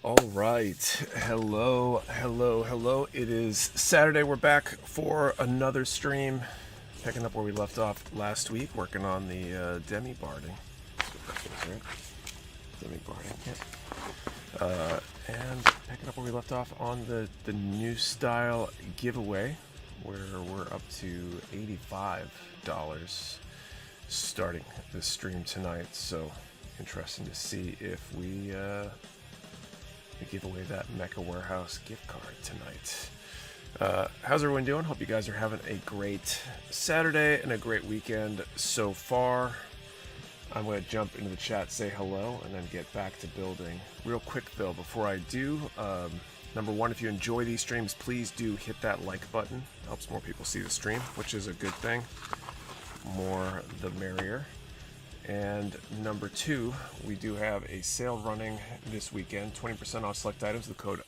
All right. Hello. It is Saturday. We're back for another stream. Picking up where we left off last week, working on the demi barding. Right? Demi barding, yeah. And picking up where we left off on the new style giveaway, where we're up to $85 starting the stream tonight. So interesting to see if we give away that Mecha Warehouse gift card tonight. How's everyone doing? Hope you guys are having a great Saturday and a great weekend so far. I'm going to jump into the chat, say hello, and then get back to building. Real quick though, before I do, number one, if you enjoy these streams, please do hit that like button. It helps more people see the stream, which is a good thing. More the merrier. And number two, we do have a sale running this weekend, 20% off select items, the code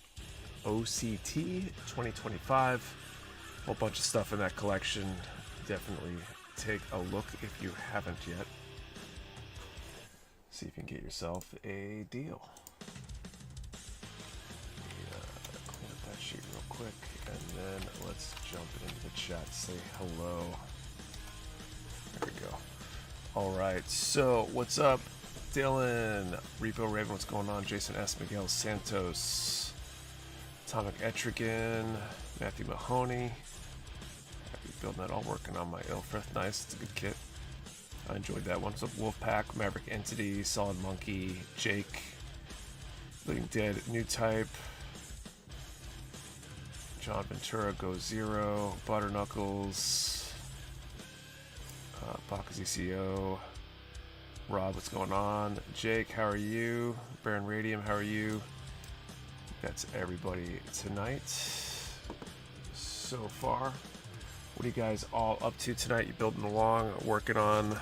OCT2025. A whole bunch of stuff in that collection. Definitely take a look if you haven't yet. See if you can get yourself a deal. Clean up that sheet real quick, and then let's jump into the chat, say hello. There we go. Alright, so what's up, Dylan, Repo Raven, what's going on, Jason S, Miguel Santos, Atomic Etrigan, Matthew Mahoney, happy building that all, working on my Ilfrith, nice, it's a good kit, I enjoyed that one. What's up, Wolfpack, Maverick Entity, Solid Monkey, Jake, Bleeding Dead, New Type, John Ventura, Go Zero, Butter Knuckles, Baka's ECO, Rob, what's going on? Jake, how are you? Baron Radium, how are you? That's everybody tonight so far. What are you guys all up to tonight? You building along, working on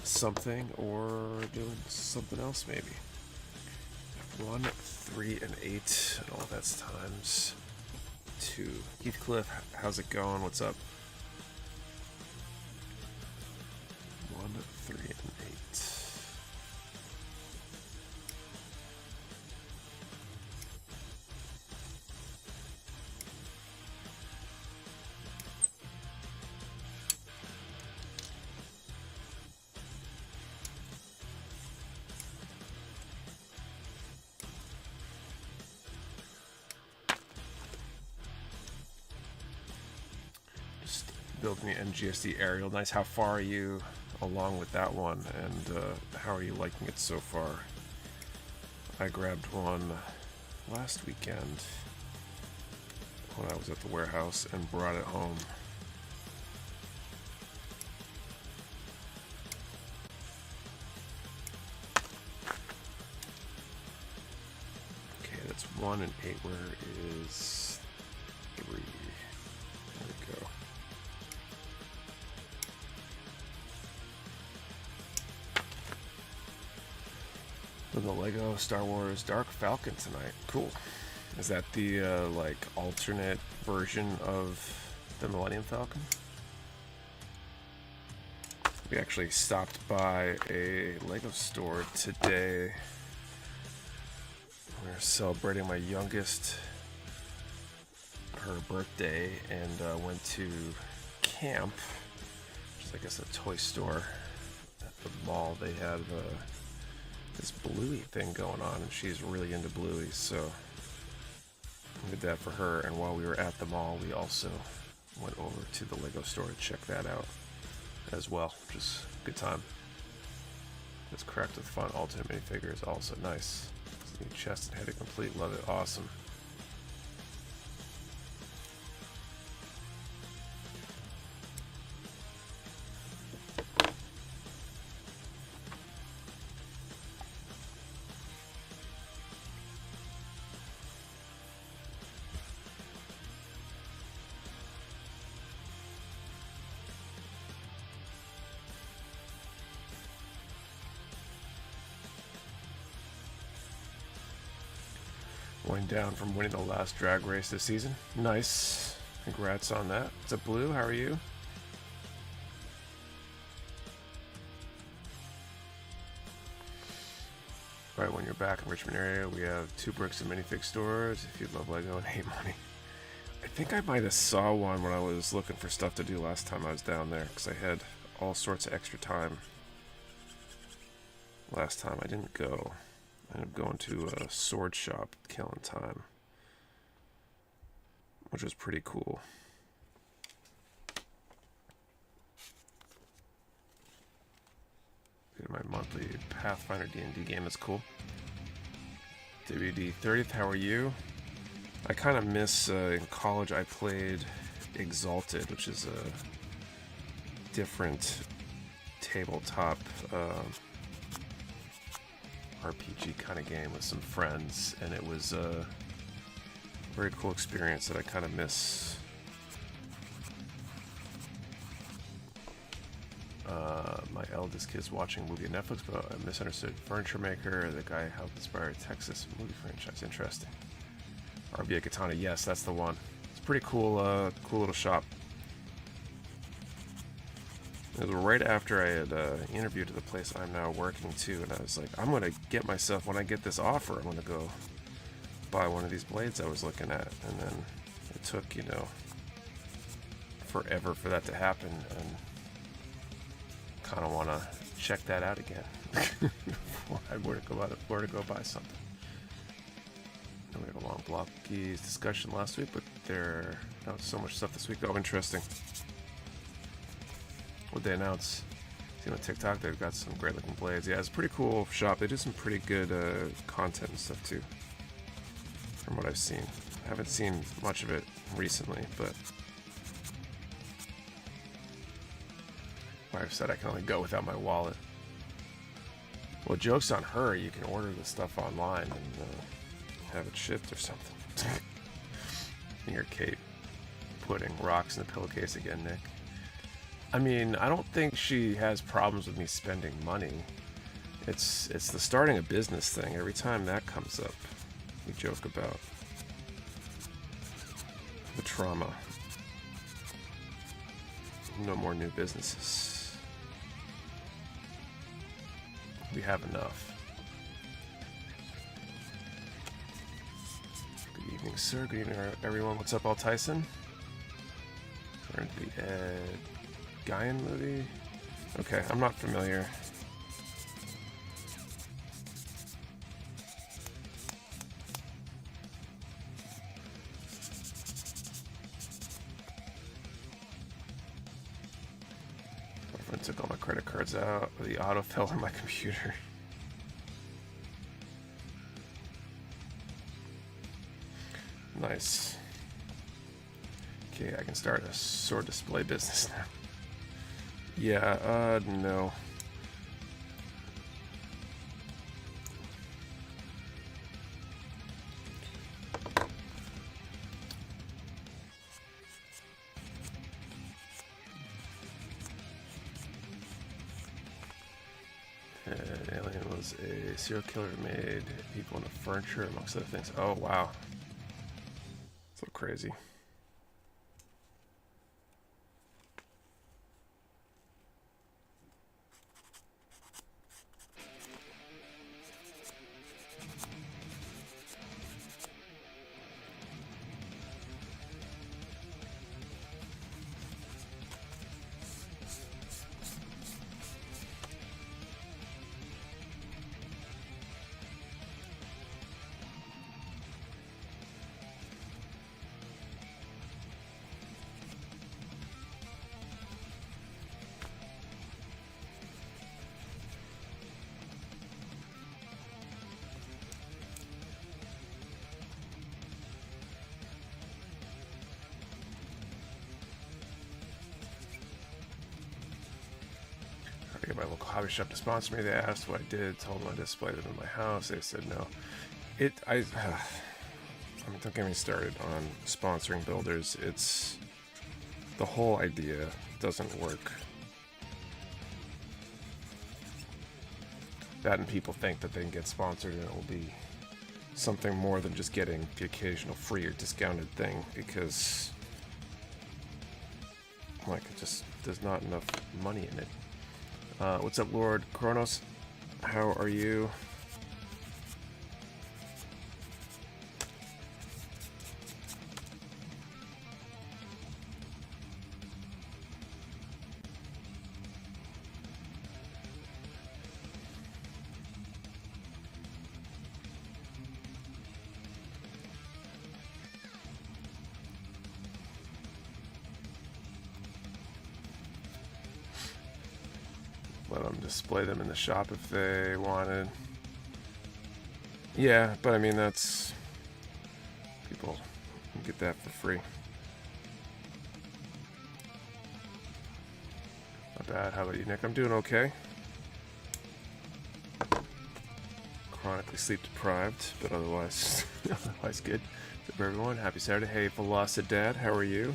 something, or doing something else maybe? 1, 3, and 8, and all that's times 2. Heathcliff, how's it going? What's up? 1, 3, and 8. Just building the MGSD aerial. Nice. How far are you along with that one, and how are you liking it so far? I grabbed one last weekend when I was at the warehouse and brought it home. Okay, that's 1 and 8. Where is 3? There we go. The Lego Star Wars Dark Falcon tonight. Cool. Is that the like alternate version of the Millennium Falcon? We actually stopped by a Lego store today. We're celebrating my youngest, her birthday, and went to camp, which is I guess a toy store at the mall. They had this Bluey thing going on, and she's really into Bluey, so we did that for her. And while we were at the mall, we also went over to the Lego store to check that out as well, which is a good time. It's cracked with fun alternate minifigures, also nice. New chest and head complete, love it, awesome. Going down from winning the last drag race this season. Nice. Congrats on that. What's up, Blue? How are you? Right when you're back in Richmond area, we have 2 bricks and minifig stores. If you love Lego and hate money. I think I might have saw one when I was looking for stuff to do last time I was down there, because I had all sorts of extra time. Last time I didn't go. I ended up going to a sword shop, killing time, which was pretty cool. My monthly Pathfinder D&D game. That's cool. WD 30th, how are you? I kind of miss, in college I played Exalted, which is a different tabletop RPG kind of game with some friends, and it was a very cool experience that I kind of miss. My eldest kid's watching a movie on Netflix, but a misunderstood furniture maker. The guy helped inspire a Texas movie franchise. Interesting. RBA Katana, yes, that's the one. It's a pretty cool, cool little shop. It was right after I had interviewed at the place I'm now working to, and I was like, I'm gonna get myself, when I get this offer, I'm gonna go buy one of these blades I was looking at, and then it took, you know, forever for that to happen, and kind of want to check that out again before I were to go buy something. And we had a long blockies discussion last week, but there not so much stuff this week. Oh, interesting. What they announce? See on TikTok, they've got some great looking blades. Yeah, it's a pretty cool shop. They do some pretty good content and stuff too, from what I've seen. I haven't seen much of it recently, but I've said I can only go without my wallet. Well, joke's on her. You can order the stuff online and have it shipped or something. Your cape putting rocks in the pillowcase again, Nick. I mean, I don't think she has problems with me spending money. It's the starting a business thing. Every time that comes up, we joke about the trauma. No more new businesses. We have enough. Good evening, sir. Good evening, everyone. What's up, Al Tyson? We're into the Ed Guyan movie. Okay, I'm not familiar. I took all my credit cards out. The autofill on my computer. Nice. Okay, I can start a sword display business now. Yeah, no. Alien was a serial killer who made people into furniture, amongst other things. Oh, wow. It's a little crazy. My local hobby shop to sponsor me. They asked what I did, told them I displayed them in my house. They said no. I mean, don't get me started on sponsoring builders. It's the whole idea doesn't work. That and people think that they can get sponsored and it will be something more than just getting the occasional free or discounted thing, because like it just there's not enough money in it. What's up, Lord Kronos? How are you? let them display them in the shop if they wanted. Yeah, but I mean, that's... people can get that for free. Not bad. How about you, Nick? I'm doing okay. Chronically sleep deprived, but otherwise, otherwise good. What's up, everyone? Happy Saturday. Hey, Velocidad, how are you?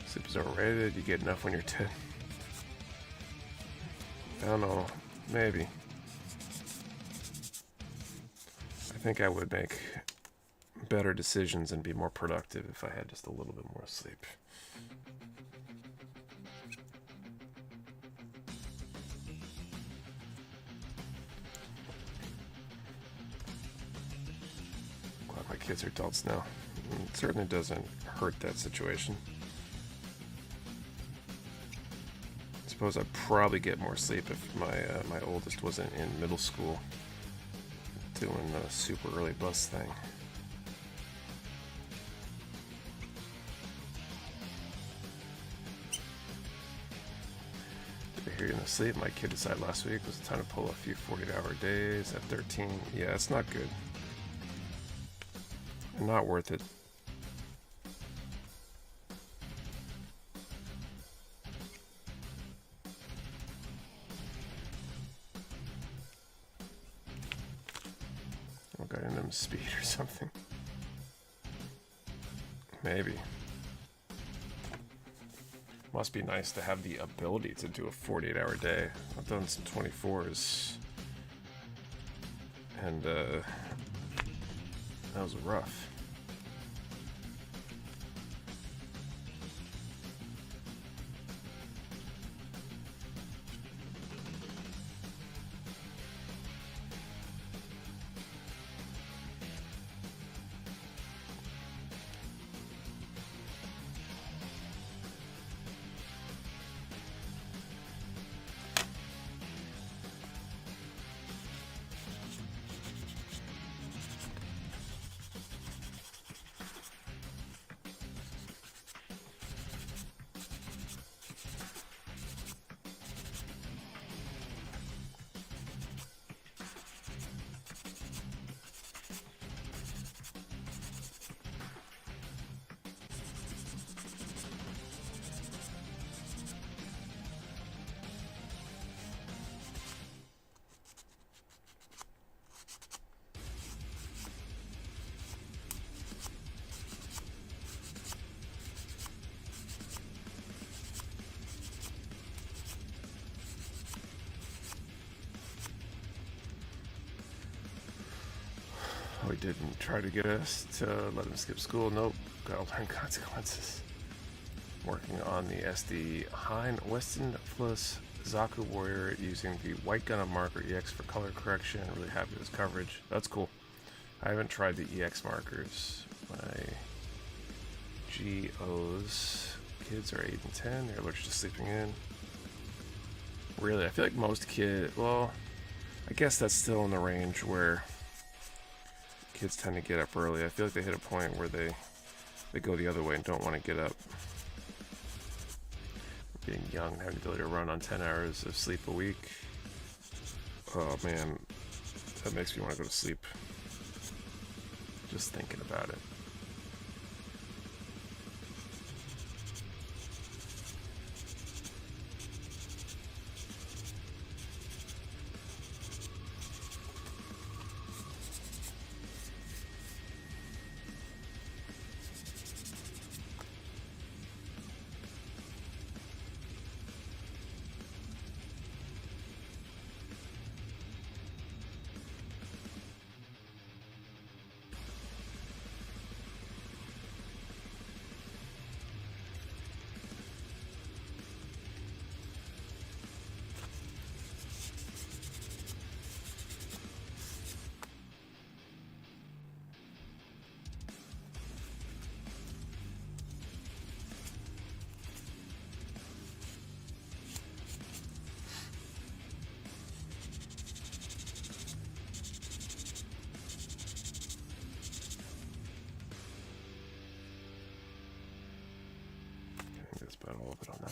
Sleep is overrated. You get enough when you're 10. I don't know. Maybe. I think I would make better decisions and be more productive if I had just a little bit more sleep. Glad my kids are adults now. It certainly doesn't hurt that situation. I suppose I'd probably get more sleep if my oldest wasn't in middle school doing the super early bus thing. Did I hear you in the sleep? My kid decided last week was time to pull a few 48-hour days at 13. Yeah, it's not good. And not worth it. Got in them speed or something. Maybe. Must be nice to have the ability to do a 48-hour day. I've done some 24s. And that was rough. We didn't try to get us to let him skip school. Nope. Gotta learn consequences. Working on the SD Hein Weston Plus Zaku Warrior using the White Gun of Marker EX for color correction. Really happy with his coverage. That's cool. I haven't tried the EX markers. My GOs kids are 8 and 10. They're allergic to sleeping in. Really, I feel like most kids, well, I guess that's still in the range where kids tend to get up early. I feel like they hit a point where they go the other way and don't want to get up. Being young, having the ability to run on 10 hours of sleep a week. Oh man, that makes me want to go to sleep. Just thinking about it.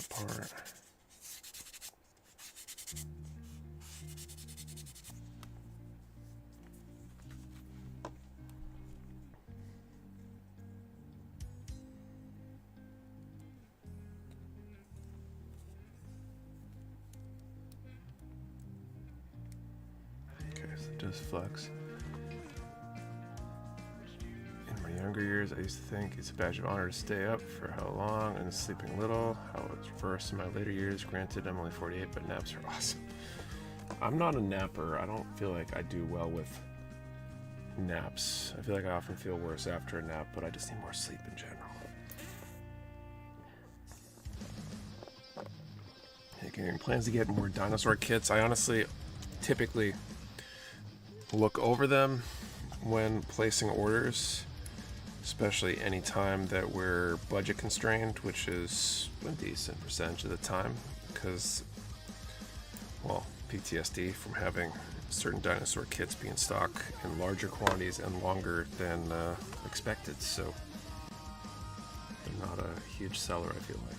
apart. Okay, so it does flex. In my younger years, I used to think it's a badge of honor to stay up for how long and sleeping little. How it's reversed in my later years. Granted, I'm only 48, but naps are awesome. I'm not a napper. I don't feel like I do well with naps. I feel like I often feel worse after a nap, but I just need more sleep in general. Getting plans to get more dinosaur kits. I honestly typically look over them when placing orders, especially any time that we're budget constrained, which is a decent percentage of the time, because, well, PTSD from having certain dinosaur kits be in stock in larger quantities and longer than expected, so they're not a huge seller, I feel like.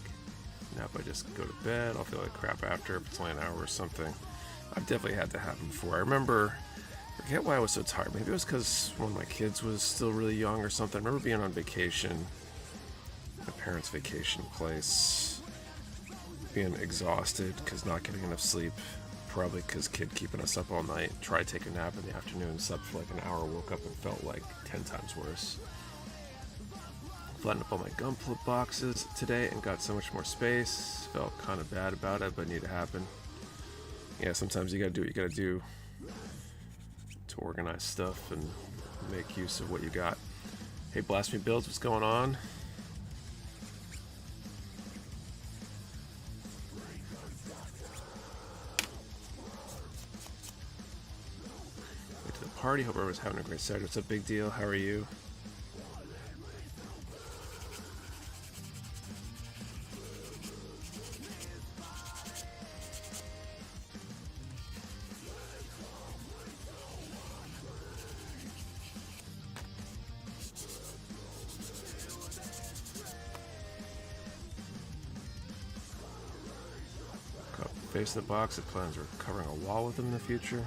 Now if I just go to bed, I'll feel like crap after if it's only an hour or something. I've definitely had that happen before. I forget why I was so tired. Maybe it was because one of my kids was still really young or something. I remember being on vacation, my parents' vacation place, being exhausted because not getting enough sleep. Probably because kid keeping us up all night. Tried to take a nap in the afternoon, slept for like an hour, woke up and felt like 10 times worse. Flattened up all my gum boxes today and got so much more space. Felt kind of bad about it, but it needed to happen. Yeah, sometimes you gotta do what you gotta do to organize stuff and make use of what you got. Hey, Blast Me Builds, what's going on? Went to the party, hope everyone's having a great Saturday. What's up, Big Deal? How are you? Face of the box, it plans on covering a wall with them in the future.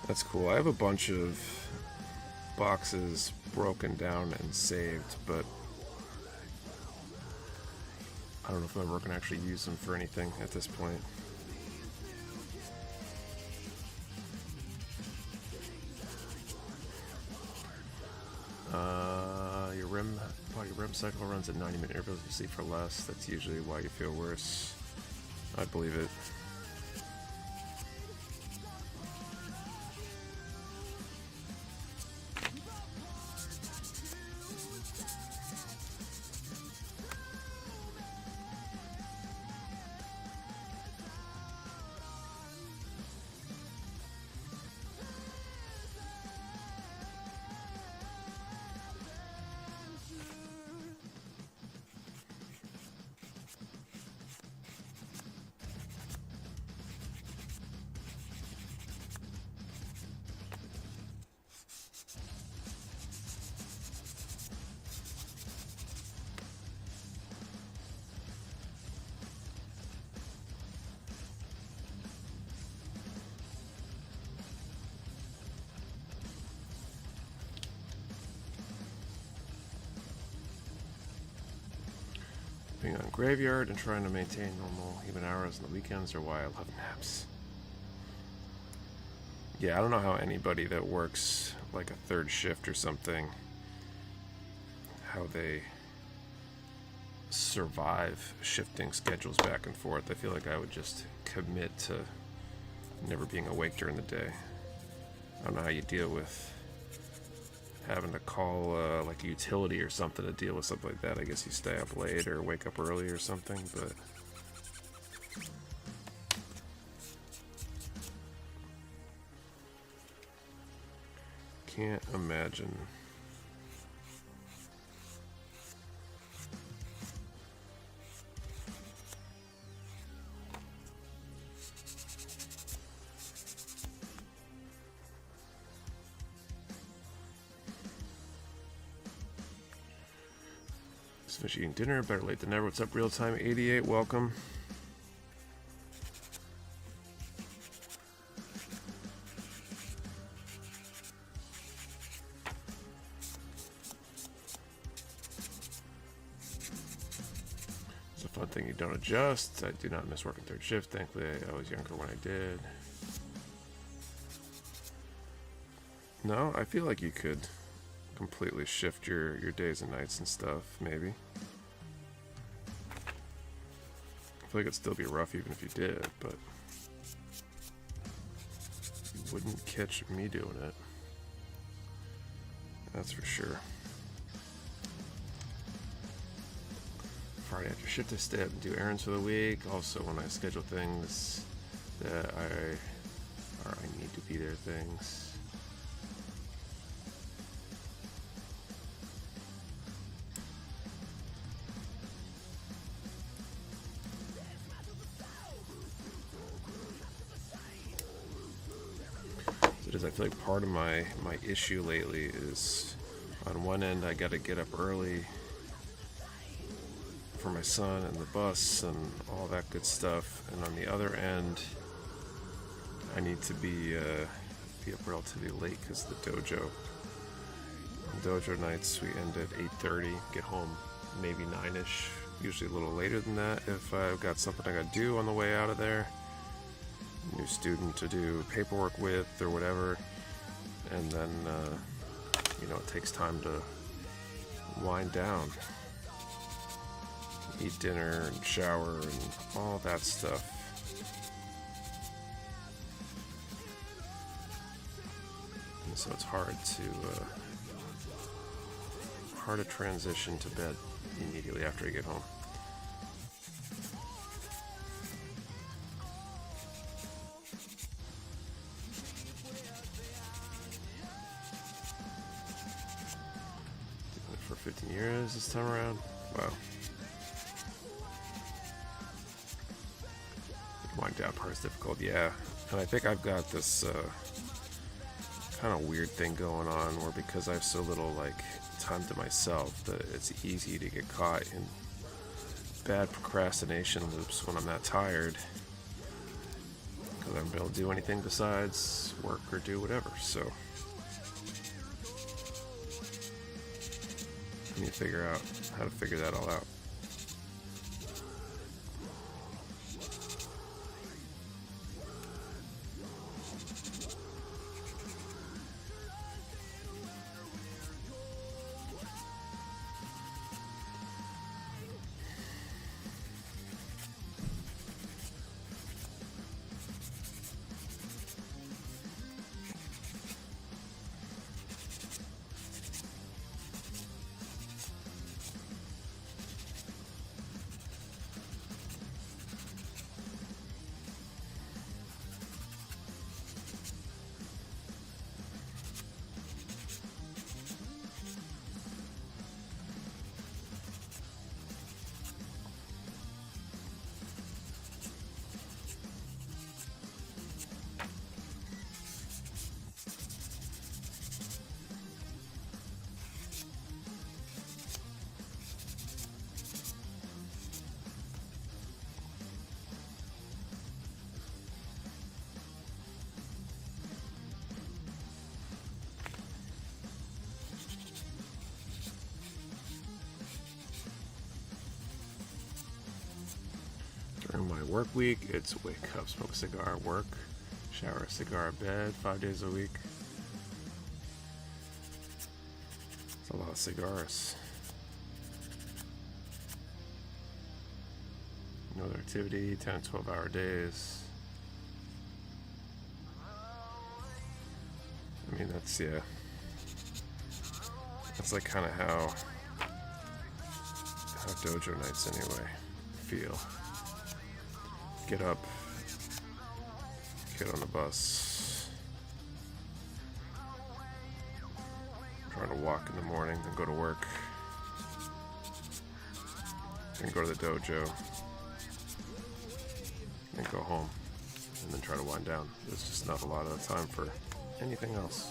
That's cool. I have a bunch of boxes broken down and saved, but I don't know if I'm ever going to actually use them for anything at this point. Your REM cycle runs at 90-minute intervals. You sleep for less. That's usually why you feel worse. I believe it. Being on graveyard and trying to maintain normal even hours on the weekends are why I love naps. Yeah, I don't know how anybody that works like a third shift or something, how they survive shifting schedules back and forth. I feel like I would just commit to never being awake during the day. I don't know how you deal with having to call like a utility or something to deal with something like that. I guess you stay up late or wake up early or something, but can't imagine. Just finished eating dinner. Better late than never. What's up, Real Time 88? Welcome. It's a fun thing you don't adjust. I do not miss working third shift. Thankfully, I was younger when I did. No, I feel like you could completely shift your days and nights and stuff, maybe. I feel like it'd still be rough even if you did, but you wouldn't catch me doing it. That's for sure. Friday after shift I stay up and do errands for the week. Also when I schedule things that I need to be there things. I feel like part of my issue lately is, on one end I gotta get up early for my son and the bus and all that good stuff, and on the other end I need to be up relatively late because of the dojo. On dojo nights we end at 8:30, get home maybe 9ish, usually a little later than that if I've got something I gotta do on the way out of there. New student to do paperwork with or whatever, and then it takes time to wind down, eat dinner and shower and all that stuff. And so it's hard to transition to bed immediately after I get home. For 15 years this time around. Wow. The wind down part is difficult, yeah. And I think I've got this kind of weird thing going on where, because I have so little time to myself, that it's easy to get caught in bad procrastination loops when I'm that tired, because I haven't been able to do anything besides work or do whatever. So I need to figure out how to figure that all out. During my work week, it's wake up, smoke a cigar, work, shower, cigar, bed, 5 days a week. It's a lot of cigars. No other activity, 10 to 12 hour days. I mean, that's like kind of how dojo nights anyway feel. Get up, get on the bus, try to walk in the morning, then go to work, then go to the dojo, then go home, and then try to wind down. There's just not a lot of time for anything else.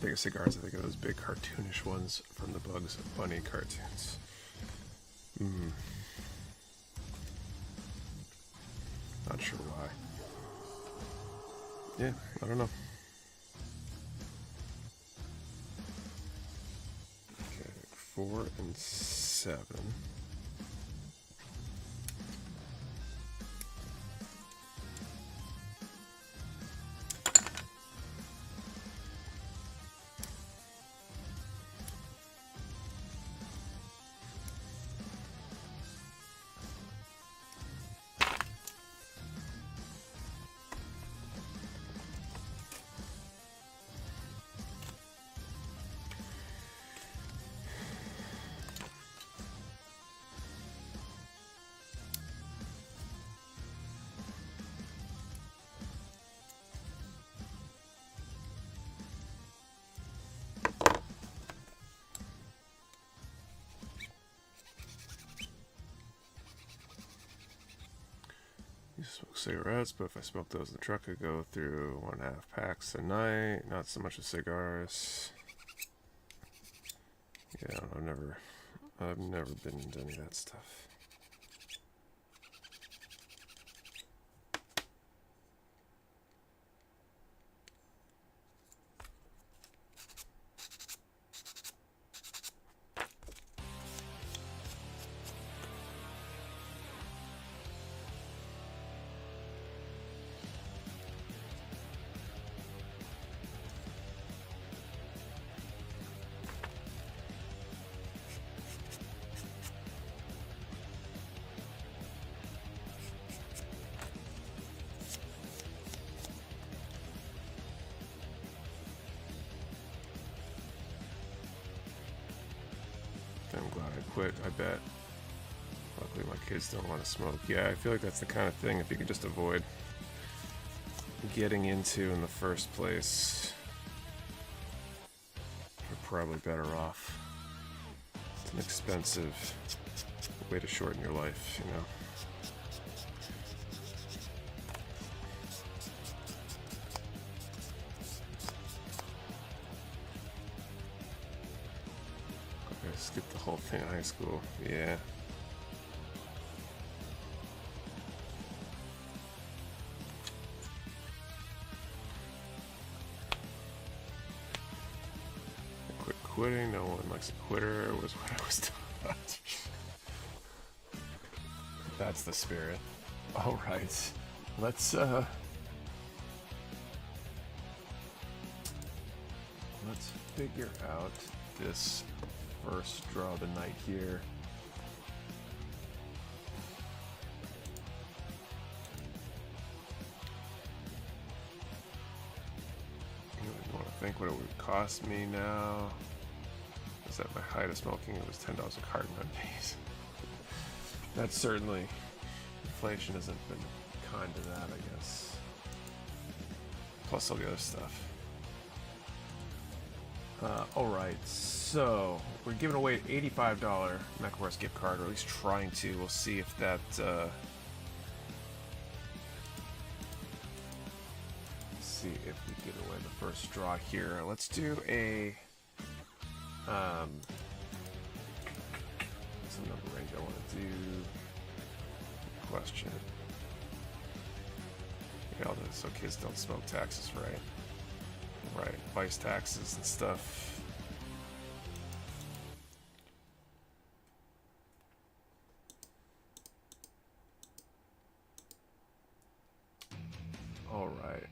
think of cigars, I think of those big cartoonish ones from the Bugs Bunny cartoons. Not sure why. Yeah, I don't know. Okay, 4 and 7. Smoke cigarettes, but if I smoke those in the truck, I go through 1.5 packs a night. Not so much of cigars. Yeah, I've never been into any of that stuff. I'm glad I quit, I bet. Luckily my kids don't want to smoke. Yeah, I feel like that's the kind of thing, if you could just avoid getting into in the first place, you're probably better off. It's an expensive way to shorten your life, you know. Skip the whole thing in high school. Yeah. Quit quitting. No one likes a quitter was what I was taught. That's the spirit. All right. Let's figure out this first draw of the night here. You want to think what it would cost me now. Is at my height of smoking, it was $10 a carton on days. That's certainly, inflation hasn't been kind to that, I guess. Plus all the other stuff. Alright, so we're giving away an $85 Mecha Warehouse gift card, or at least trying to. We'll see if that, see if we give away the first draw here. Let's do a, what's the number range I want to do? Question. Yeah, all this, so kids don't smoke, taxes, right? Right, vice taxes and stuff. All right.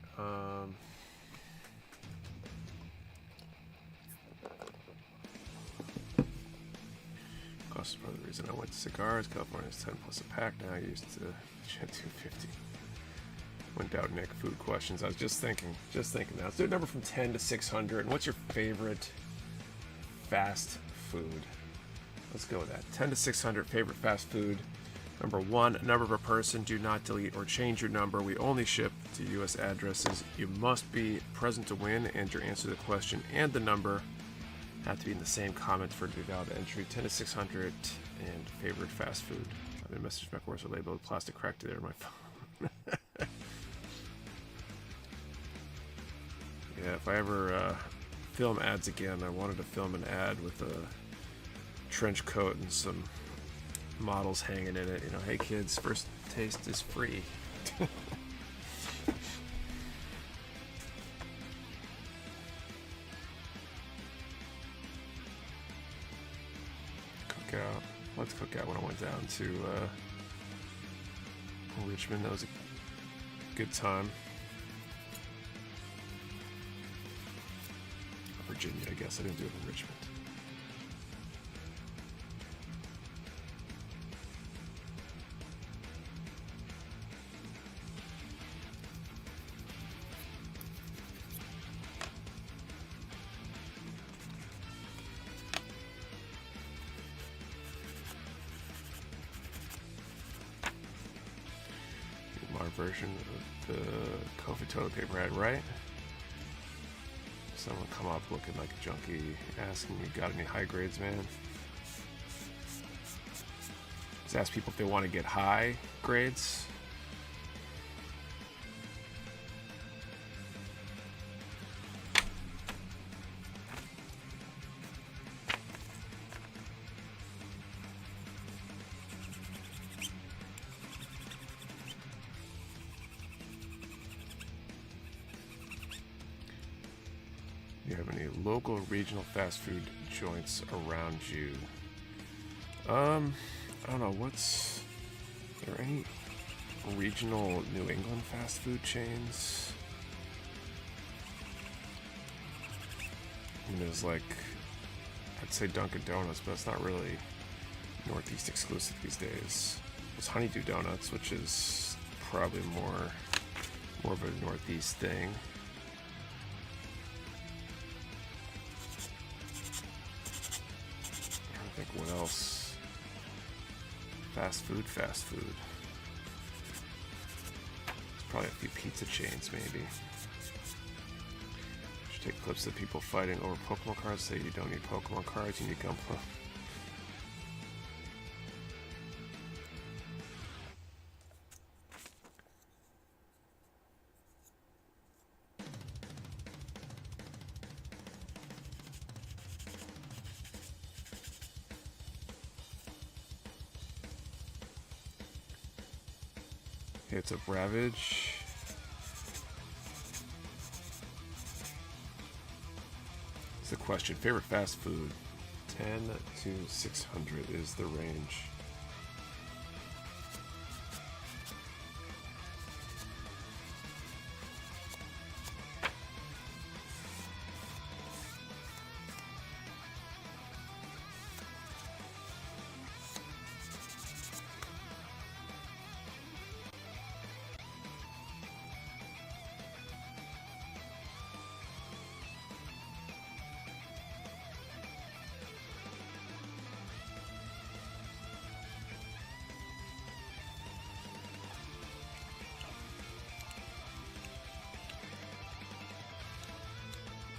Cost is part of the reason I went to cigars. California's 10 plus a pack now. I used to get 250. Went down Nick, food questions. I was just thinking now. Let's do a number from 10 to 600. And what's your favorite fast food? Let's go with that. 10 to 600 favorite fast food. Number 1, number per person. Do not delete or change your number. We only ship to U.S. addresses. You must be present to win, and your answer to the question and the number have to be in the same comment for it to be valid entry. 10 to 600 and favorite fast food. The message Mecha Warehouse are labeled plastic cracked there on my phone. Yeah, if I ever film ads again. I wanted to film an ad with a trench coat and some models hanging in it. You know, hey kids, first taste is free. Cookout. Let's cook out when I went down to Richmond. That was a good time. Virginia, I guess. I didn't do it in Richmond. Modern version of the Kofi toilet paper ad, right? Someone come up looking like a junkie, asking you got any high grades, man? Just ask people if they want to get high grades. Do you have any local regional fast food joints around you? I don't know, are there any regional New England fast food chains? I mean, there's like, I'd say Dunkin' Donuts, but it's not really Northeast exclusive these days. There's Honeydew Donuts, which is probably more of a Northeast thing. What else? Fast food. There's probably a few pizza chains, maybe. Should take clips of people fighting over Pokemon cards. Say you don't need Pokemon cards, you need Gunpla. It's a Ravage. It's the question. Favorite fast food? 10 to 600 is the range.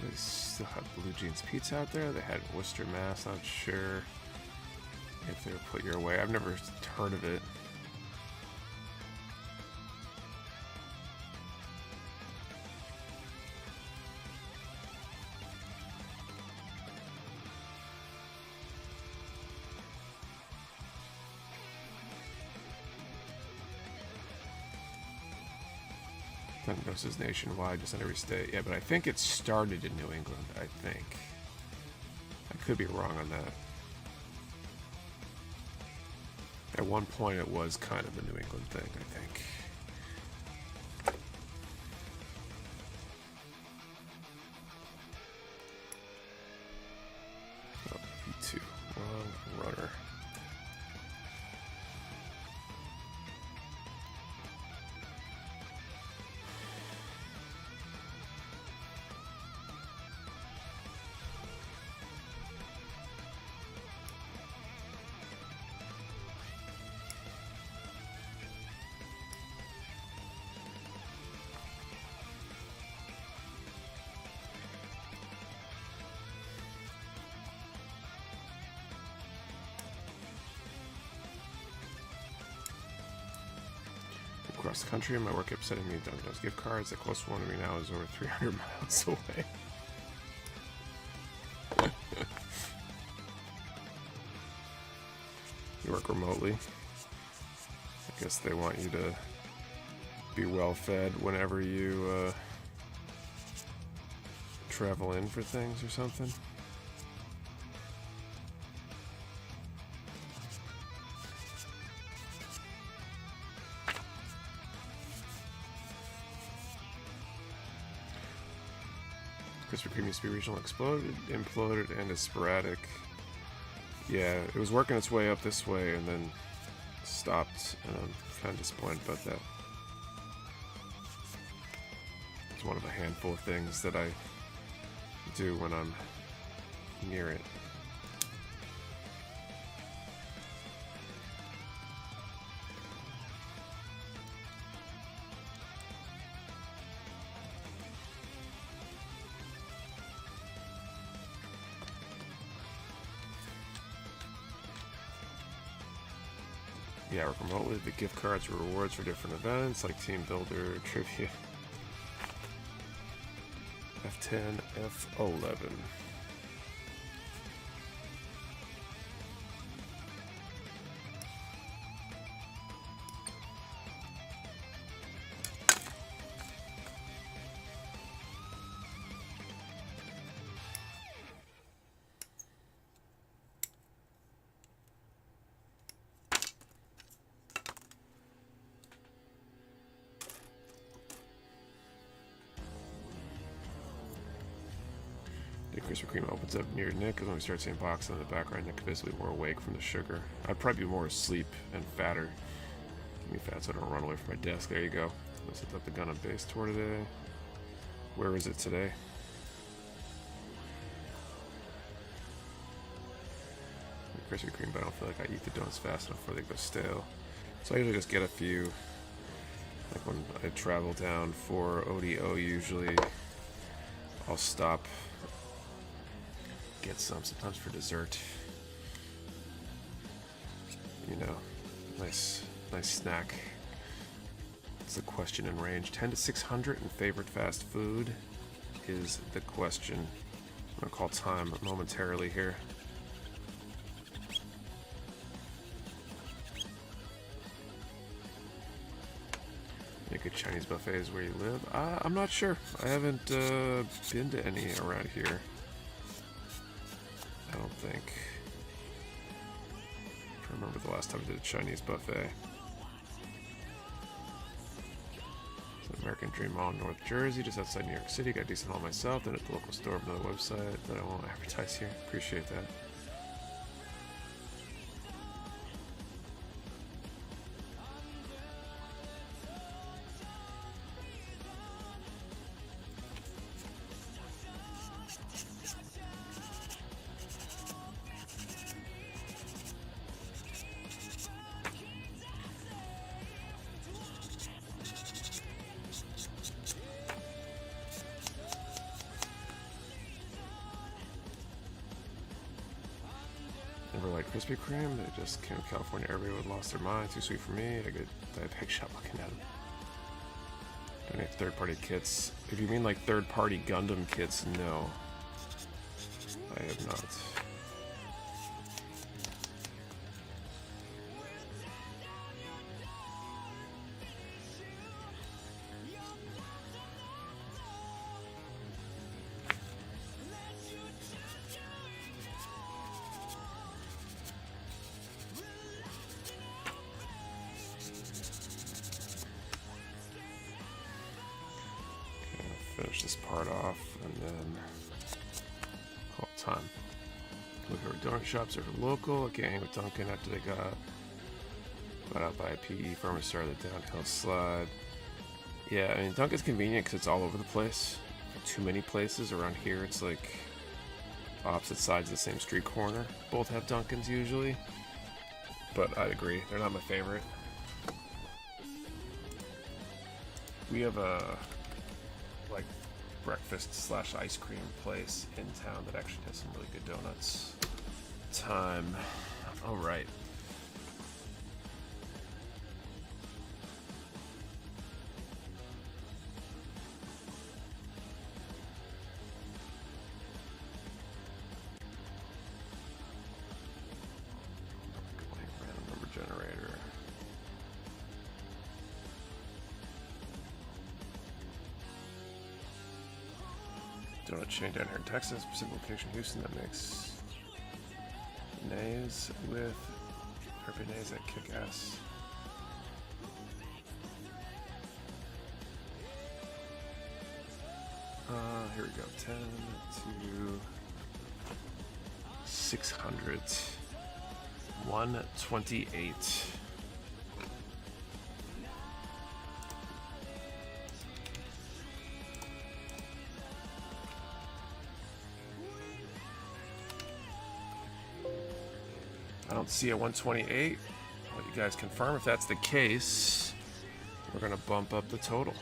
They still have Blue Jeans Pizza out there. They had Worcester, Mass. Not sure if they would put your way. I've never heard of it. Diagnosis nationwide, just in every state. Yeah, but I think it started in New England, I think. I could be wrong on that. At one point it was kind of a New England thing, I think. Oh, P2. Wrong runner. Across the country, my work kept sending me Dunkin' Donuts gift cards. The closest one to me now is over 300 miles away. You work remotely. I guess they want you to be well fed whenever you travel in for things or something. Krispy Kreme used to be regional, imploded, and is sporadic. Yeah, it was working its way up this way and then stopped, and I'm kind of disappointed about that. It's one of a handful of things that I do when I'm near it. Yeah, work remotely. The gift cards or rewards for different events like Team Builder, Trivia, F10, F11. Krispy Kreme opens up near Nick, and when we start seeing boxes in the background, Nick is visibly more awake from the sugar. I'd probably be more asleep and fatter. Give me fat so I don't run away from my desk. There you go. Let's set up the gun on base tour today. Where is it today? Krispy Kreme, but I don't feel like I eat the donuts fast enough before they go stale. So I usually just get a few. Like when I travel down for ODO, usually I'll stop, get some, sometimes for dessert. You know, nice snack. It's the question in range. 10 to 600 and favorite fast food is the question. I'm gonna call time momentarily here. Any good Chinese buffets where you live? I'm not sure. I haven't been to any around here. I don't think. I remember the last time I did a Chinese buffet. It's an American Dream Mall in North Jersey, just outside New York City. Got a decent haul myself, then at the local store, another website that I won't advertise here. Appreciate that. Never liked Krispy Kreme. They just came to California. Everybody would lost their mind. Too sweet for me. I get diabetic shop looking at them. Donate third-party kits. If you mean like third-party Gundam kits, no. I have not. Finish this part off and then call it time. Look at our donut shops are local. I can't hang with Dunkin' after they got bought out by a PE firm and started the downhill slide. Yeah, I mean, Dunkin's convenient because it's all over the place. Too many places around here. It's like opposite sides of the same street corner. Both have Dunkin's usually, but I'd agree, they're not my favorite. We have a like breakfast / ice cream place in town that actually has some really good donuts. Time. All right. Going random donut chain down here in Texas, Pacific location, Houston, that makes nays with Herpy nays that kick ass. Here we go. 10 to 600. 128. I don't see a 128. Let you guys confirm. If that's the case, we're going to bump up the total.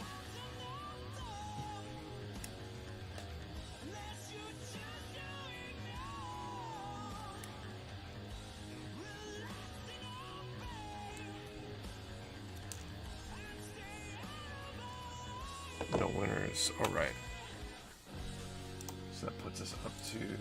No winners. All right. So that puts us up to 90.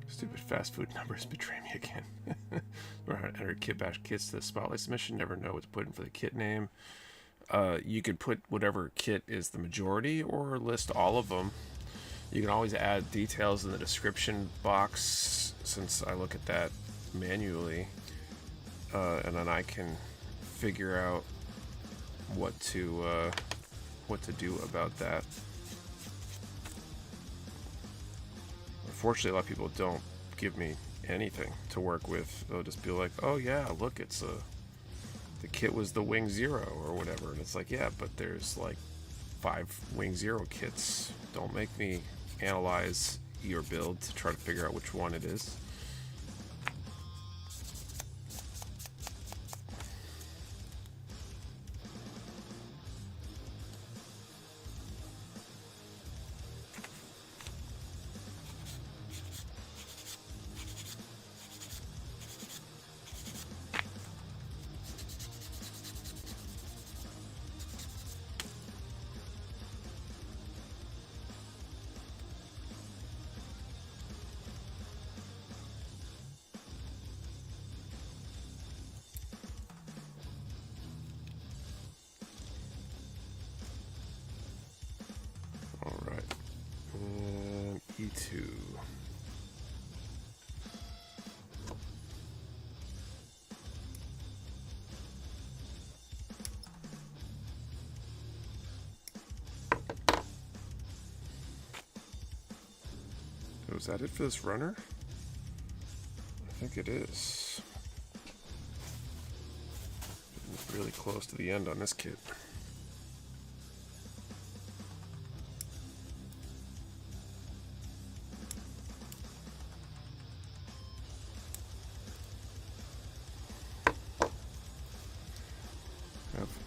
Stupid fast food numbers betray me again. We're going to enter kit bash kits to the spotlight submission. Never know what to put in for the kit name. You could put whatever kit is the majority or list all of them. You can always add details in the description box since I look at that manually. And then I can figure out what to do about that. Unfortunately, a lot of people don't give me anything to work with. They'll just be like, oh yeah, look, it's the kit was the Wing Zero or whatever. And it's like, yeah, but there's like 5 Wing Zero kits. Don't make me analyze your build to try to figure out which one it is. E2. So is that it for this runner? I think it is. Getting really close to the end on this kit.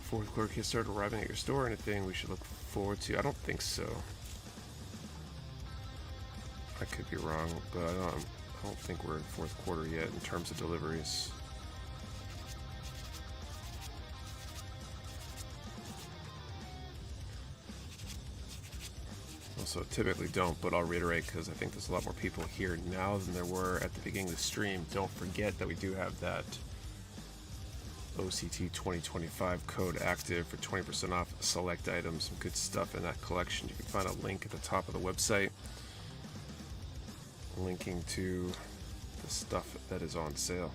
Fourth quarter kits started arriving at your store. Anything we should look forward to? I don't think so. I could be wrong, but I don't think we're in fourth quarter yet in terms of deliveries. Also, typically don't, but I'll reiterate because I think there's a lot more people here now than there were at the beginning of the stream. Don't forget that we do have that OCT 2025 code active for 20% off select items. Some good stuff in that collection. You can find a link at the top of the website linking to the stuff that is on sale.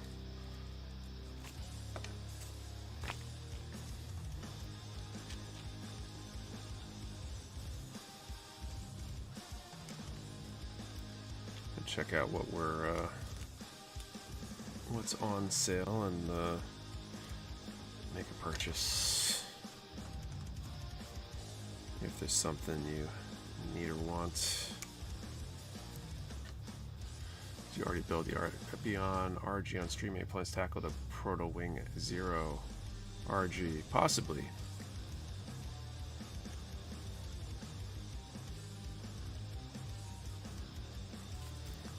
check out what what's on sale and make a purchase if there's something you need or want. You already build the Epion RG on Stream 8 plans tackle the Proto Wing Zero RG, possibly.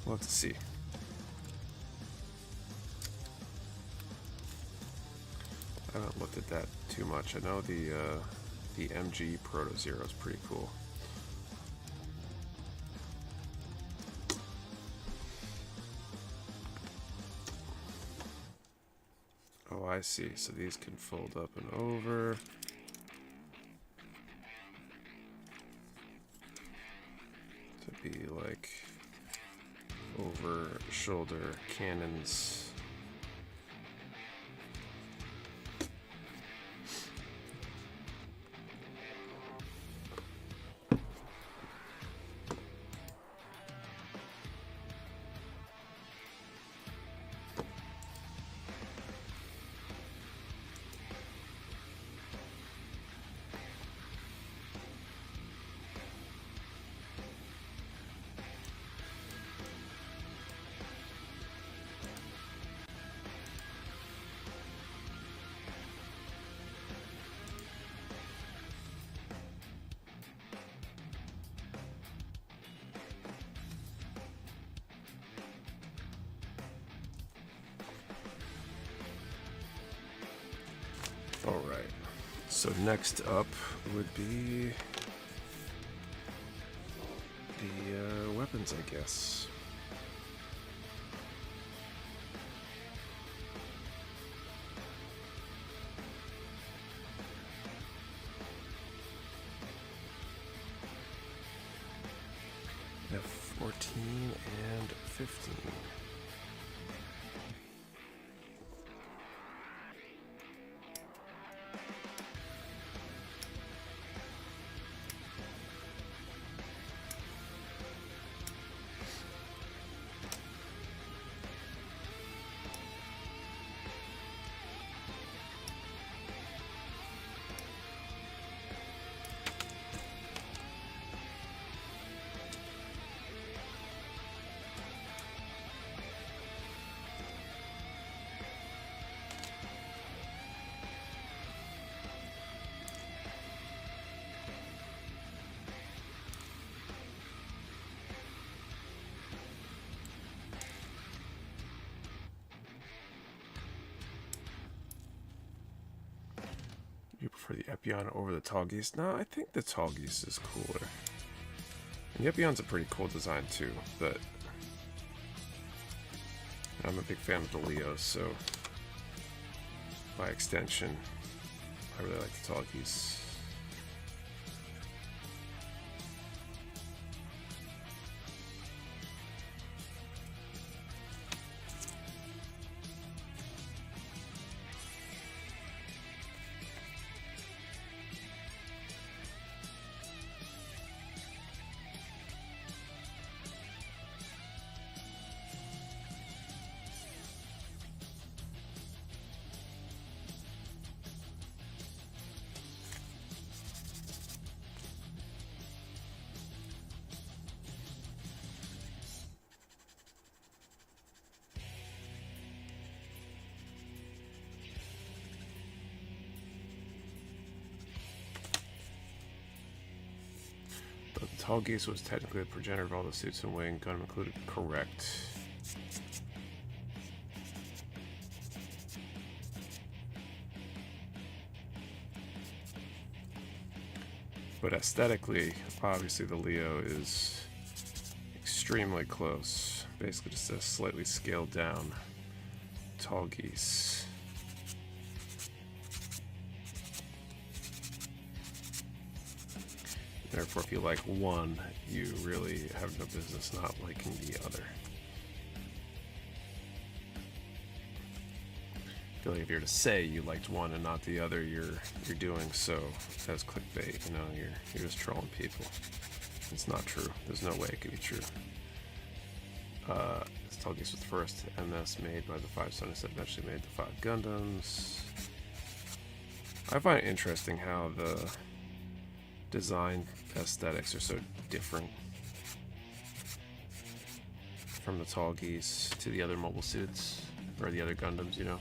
We'll have to see. I haven't looked at that too much. I know the MG Proto Zero is pretty cool. Oh, I see. So these can fold up and over. To be like over shoulder cannons. Alright, so next up would be the weapons, I guess. F14 and 15. You prefer the Epion over the Tall Geese? No, I think the Tall Geese is cooler. And the Epion's a pretty cool design too, but I'm a big fan of the Leos, so by extension, I really like the Tall Geese. The Tall Geese was technically the progenitor of all the suits and wing, gun included. Correct. But aesthetically, obviously the Leo is extremely close. Basically just a slightly scaled down Tall Geese. Therefore, if you like one, you really have no business not liking the other. I feel like if you're to say you liked one and not the other, you're doing so as clickbait. You know, you're just trolling people. It's not true. There's no way it could be true. This Tallgeese was the first MS made by the 5 Sons that eventually made the 5 Gundams. I find it interesting how the design aesthetics are so different from the Tallgeese to the other mobile suits, or the other Gundams, you know.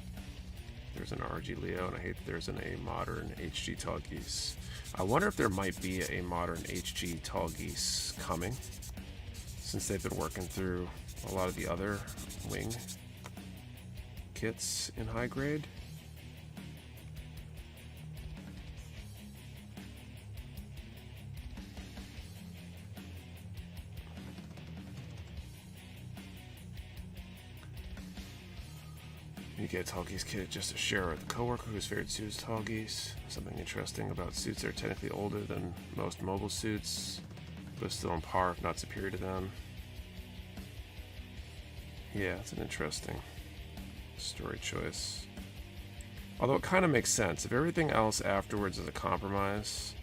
There's an RG Leo, and I hate that there isn't a modern HG Tallgeese. I wonder if there might be a modern HG Tallgeese coming, since they've been working through a lot of the other wing kits in high grade. You get a Tallgeese kit just to share with a coworker whose favorite suit is Tallgeese. Something interesting about suits that are technically older than most mobile suits, but still on par, if not superior to them. Yeah, it's an interesting story choice. Although it kind of makes sense. If everything else afterwards is a compromise,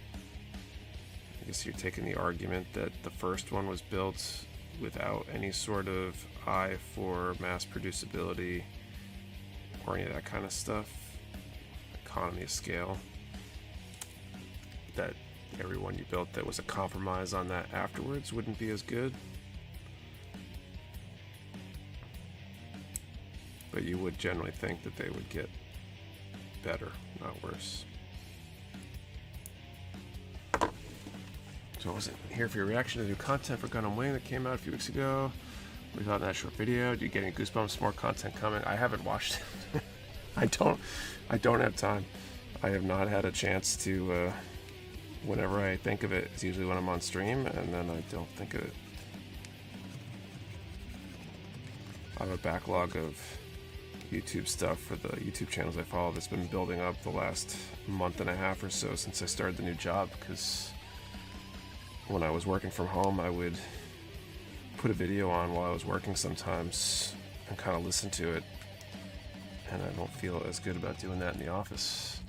I guess you're taking the argument that the first one was built without any sort of eye for mass producibility or any of that kind of stuff, economy of scale, that every one you built that was a compromise on that afterwards wouldn't be as good. But you would generally think that they would get better, not worse. So I wasn't here for your reaction to new content for Gundam Wing that came out a few weeks ago. We thought that short video. Do you get any goosebumps? More content coming? I haven't watched it. I don't have time. I have not had a chance to. Whenever I think of it, it's usually when I'm on stream, and then I don't think of it. I have a backlog of YouTube stuff for the YouTube channels I follow that's been building up the last month and a half or so since I started the new job, because when I was working from home, I would put a video on while I was working sometimes and kind of listen to it, and I don't feel as good about doing that in the office.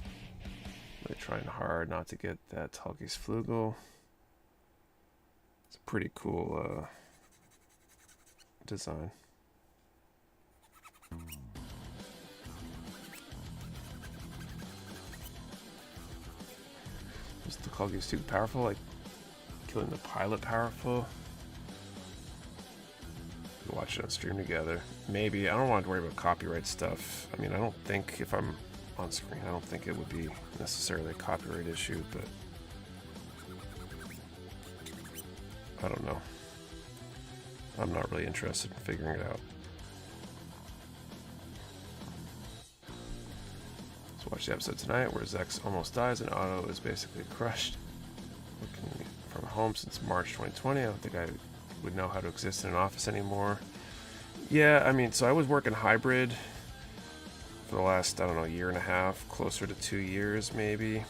Really trying hard not to get that Tallgeese Flugel. It's a pretty cool design. Is the Tallgeese too powerful? Like killing the pilot powerful? We'll watch it on stream together. Maybe. I don't want to worry about copyright stuff. I mean, I don't think if I'm on screen, I don't think it would be necessarily a copyright issue, but I don't know. I'm not really interested in figuring it out. Let's watch the episode tonight where Zex almost dies and Otto is basically crushed. Working from home since March 2020. I don't think I would know how to exist in an office anymore. Yeah, I mean, so I was working hybrid for the last, I don't know, year and a half, closer to 2 years maybe,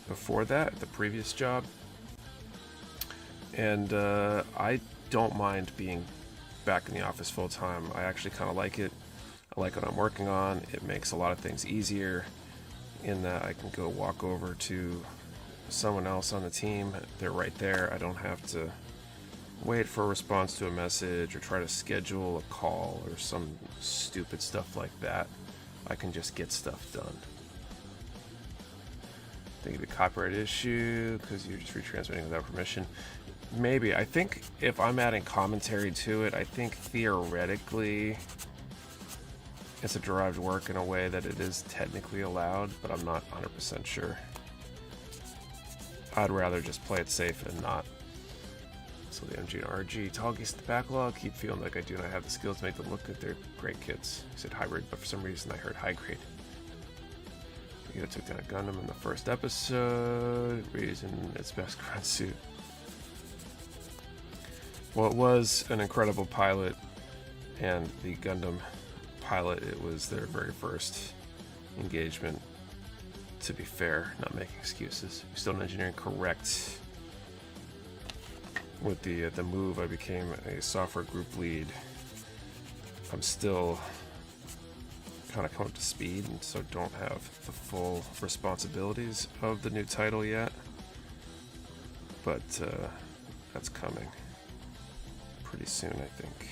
before that, the previous job. And I don't mind being back in the office full time. I actually kind of like it. I like what I'm working on. It makes a lot of things easier in that I can go walk over to someone else on the team. They're right there. I don't have to wait for a response to a message or try to schedule a call or some stupid stuff like that. I can just get stuff done. Think it'd be a copyright issue because you're just retransmitting without permission. Maybe. I think if I'm adding commentary to it, I think theoretically it's a derived work in a way that it is technically allowed, but I'm not 100% sure. I'd rather just play it safe and not. So the MG and RG Tallgeese in the backlog. Keep feeling like I do not have the skills to make them look good. They're great kits. I said hybrid, but for some reason I heard high grade. Vegeta took down a Gundam in the first episode. Reason its best grunt suit. Well, it was an incredible pilot, and the Gundam pilot, it was their very first engagement. To be fair, not making excuses. Still in engineering, correct. With the move, I became a software group lead. I'm still kind of coming up to speed, and so don't have the full responsibilities of the new title yet. But that's coming pretty soon, I think.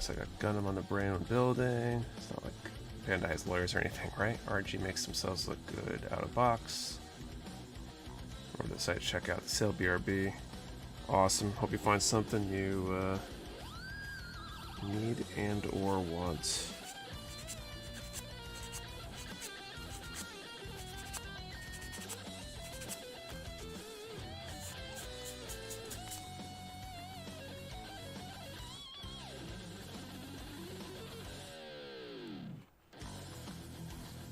guess I got Gundam on the brain when building. It's not like Bandai has lawyers or anything, right? RG makes themselves look good out of box. Or the site, check out the sale BRB. Awesome. Hope you find something you need and or want.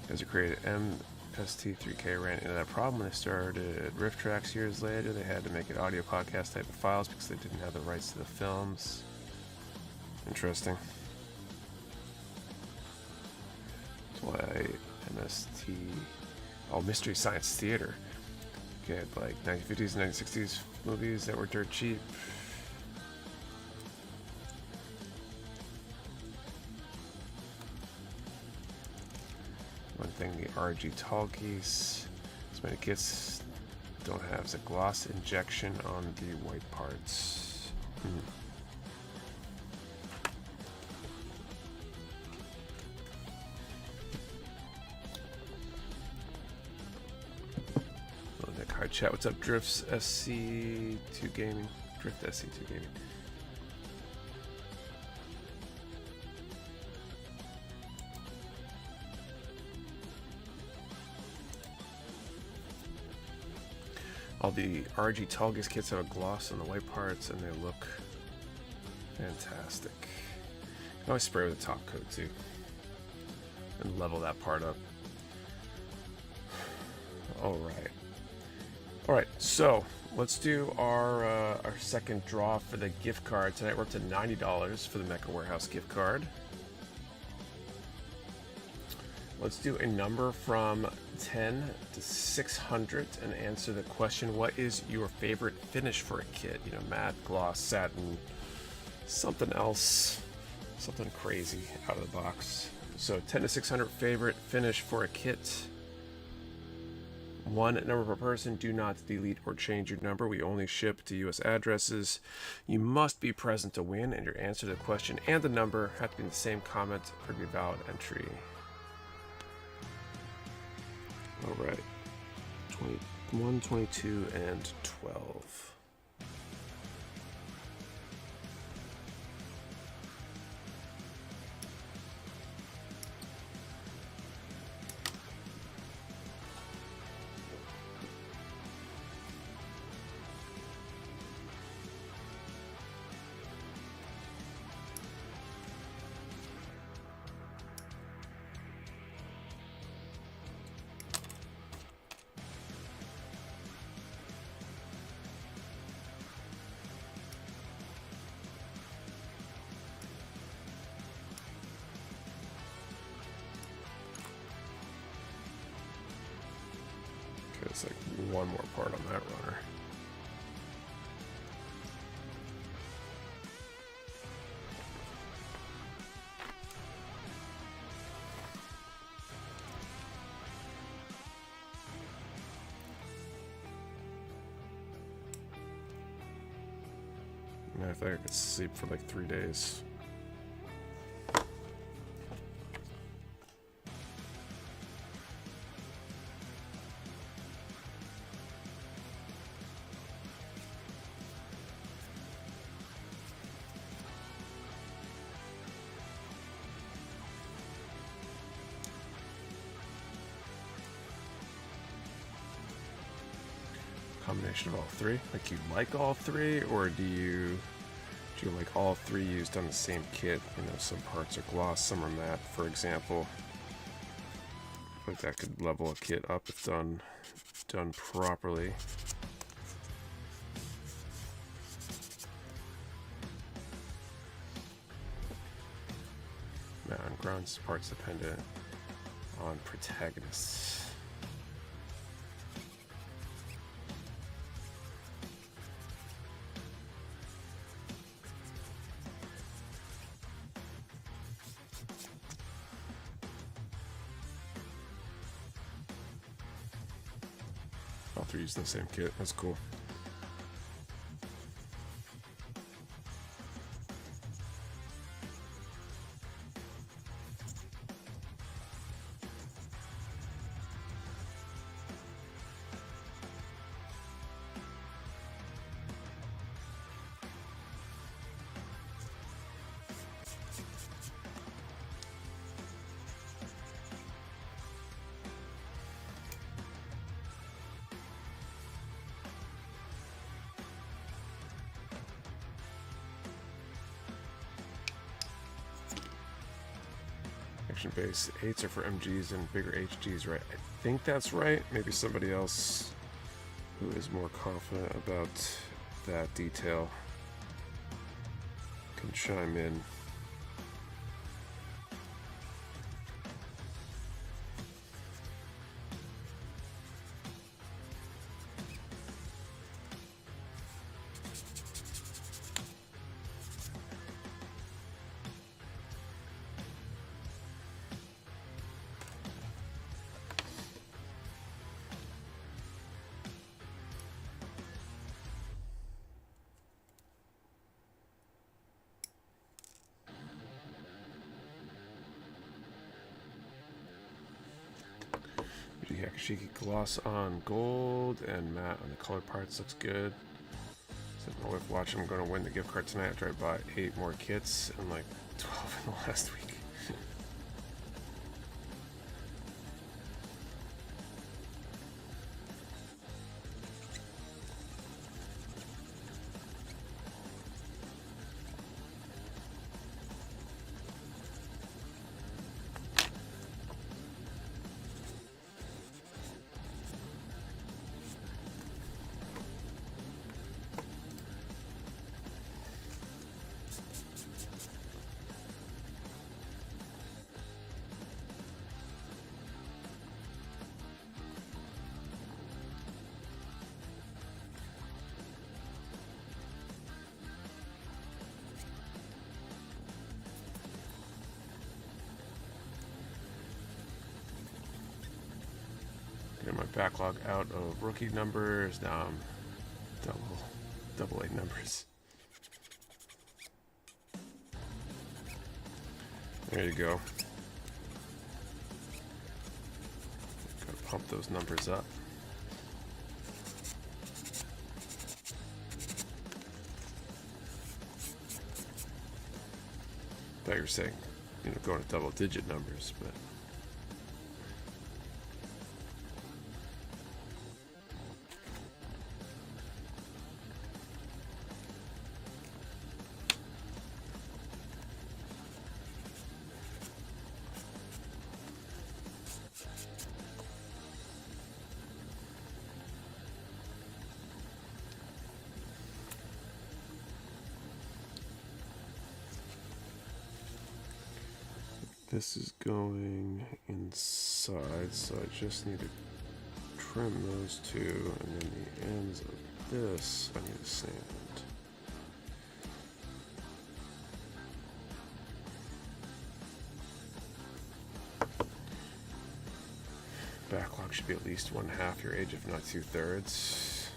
Guys who created MST3K ran into that problem when they started Rift Tracks years later. They had to make it audio podcast type of files because they didn't have the rights to the films. Interesting. That's why MST... Oh, Mystery Science Theater. You had like 1950s and 1960s movies that were dirt cheap. One thing the RG Tallgeese, as many kits don't have, is a gloss injection on the white parts. Oh, Nick, hard chat. What's up, Drifts SC2 Gaming? Drift SC2 Gaming. All the RG Tallgeese kits have a gloss on the white parts and they look fantastic. You can always spray with a top coat too and level that part up. Alright, so let's do our second draw for the gift card. Tonight we're up to $90 for the Mecha Warehouse gift card. Let's do a number from 10 to 600 and answer the question, what is your favorite finish for a kit? You know, matte, gloss, satin, something else, something crazy out of the box. So 10 to 600 favorite finish for a kit. One number per person. Do not delete or change your number. We only ship to US addresses. You must be present to win, and your answer to the question and the number have to be in the same comment for your valid entry. Alright, 21, 22, and 12. It's like one more part on that runner. I think I could sleep for like 3 days. Combination of all three? Like you like all three, or do you like all three used on the same kit? You know, some parts are gloss, some are matte, for example. I feel like that could level a kit up if done properly. Matte on grunts, parts dependent on protagonists. All three using the same kit. That's cool. collection base. 8s are for MGs and bigger HGs, right? I think that's right. Maybe somebody else who is more confident about that detail can chime in. Yakashiki gloss on gold and matte on the colored parts looks good. Said my wife watching, I'm going to win the gift card tonight after I bought 8 more kits and like 12 in the last week. My backlog out of rookie numbers. Now I'm double 8 numbers. There you go. Gotta pump those numbers up. Thought you were saying, going to double-digit numbers, but. This is going inside, so I just need to trim those two, and then the ends of this I need to sand. Backlog should be at least 1/2 your age, if not 2/3.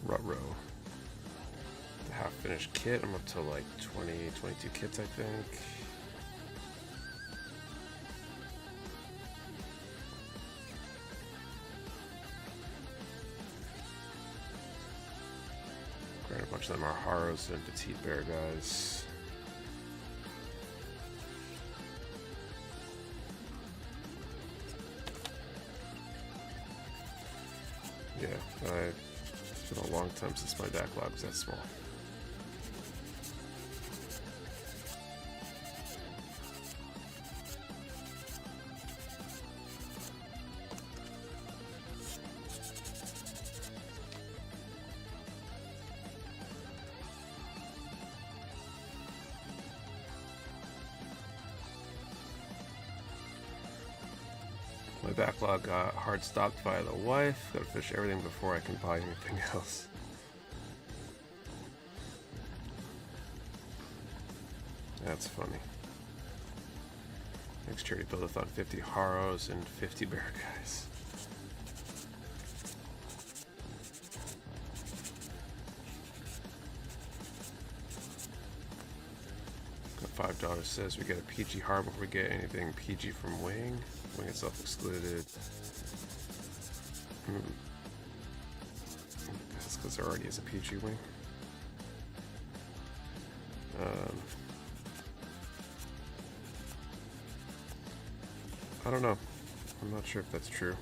Ruh-roh. Half-finished kit. I'm up to like 22 kits, I think. Granted, a bunch of them are Haros and Petite Bear guys. Yeah, it's been a long time since my backlog was that small. My backlog got hard stopped by the wife. Gotta finish everything before I can buy anything else. That's funny. Next charity build-a-thon 50 Haros and 50 Bear guys. Got $5 says we get a PG Haro before we get anything PG from Wing. Wing itself excluded. That's because there already is a PG Wing. I don't know. I'm not sure if that's true.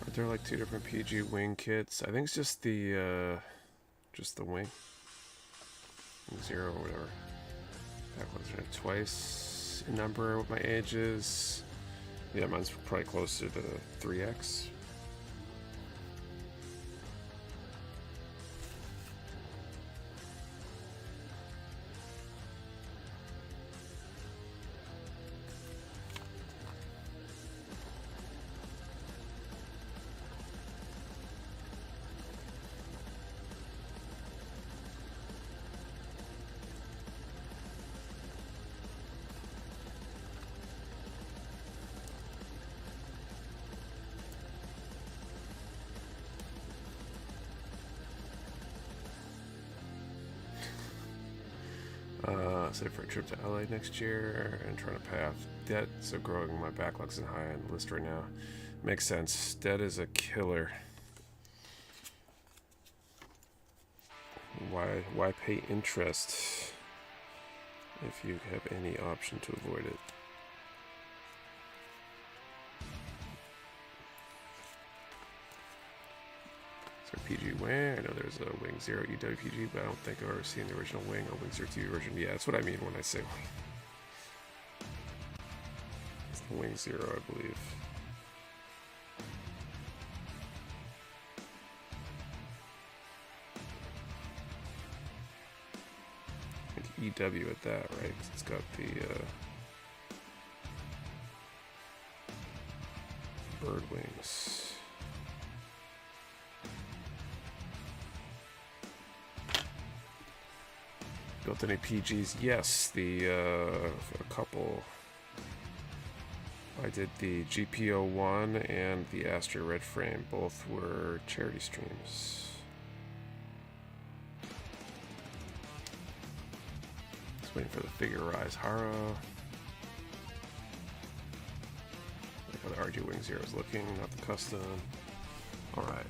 Are there like 2 different PG wing kits? I think it's just the wing. Wing 0 or whatever. Backlugs are twice in number what my age is. Yeah, mine's probably closer to 3x. Save for a trip to LA next year and trying to pay off debt, so growing my backlogs and high on the list right now. Makes sense. Debt is a killer. Why pay interest if you have any option to avoid it? So PG wing, I know there's a Wing 0 EWPG, but I don't think I've ever seen the original wing or Wing 0 TV version. Yeah, that's what I mean when I say wing. It's the Wing 0, I believe. I think EW at that, right? 'Cause it's got the bird wings. Built any PGs? Yes, a couple. I did the GPO1 and the Astro Red Frame. Both were charity streams. Just waiting for the Figure Rise Haro. Like how the RG Wing 0 is looking, not the custom. Alright,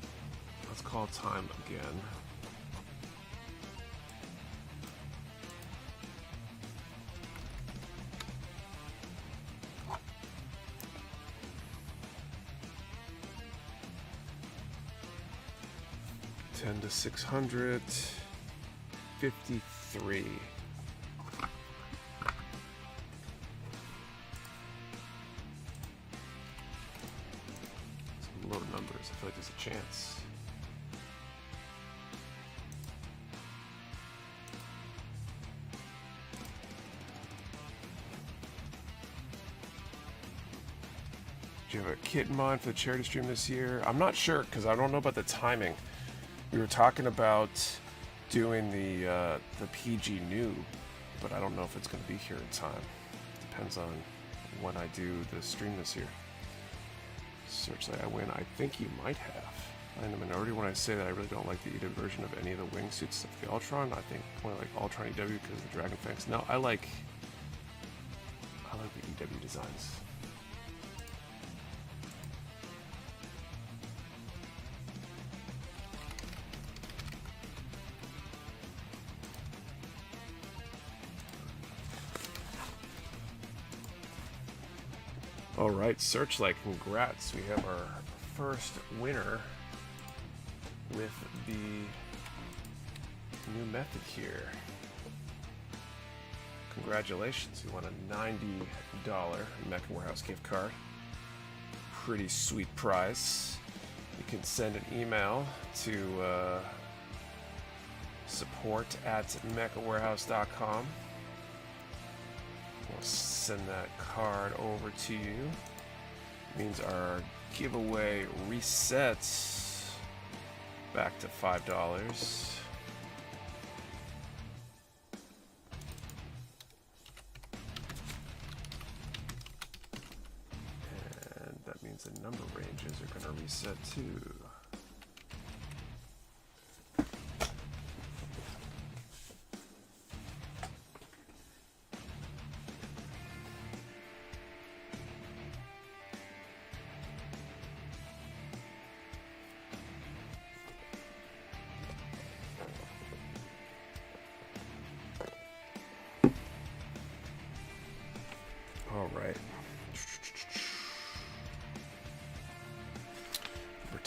let's call time again. To 600, 53. Some low numbers. I feel like there's a chance. Do you have a kit in mind for the charity stream this year? I'm not sure because I don't know about the timing. We were talking about doing the PG new, but I don't know if it's going to be here in time. Depends on when I do the stream this year. Searchlight I win. I think you might have. I'm in the minority when I say that I really don't like the EW version of any of the wingsuits of the Ultron. I think only like Ultron EW because of the Dragon Fangs. No, I like the EW designs. All right, Searchlight, congrats. We have our first winner with the new method here. Congratulations, you won a $90 Mecha Warehouse gift card. Pretty sweet prize. You can send an email to support@mechawarehouse.com. We'll send that card over to you. Means our giveaway resets back to $5. And that means the number ranges are going to reset too.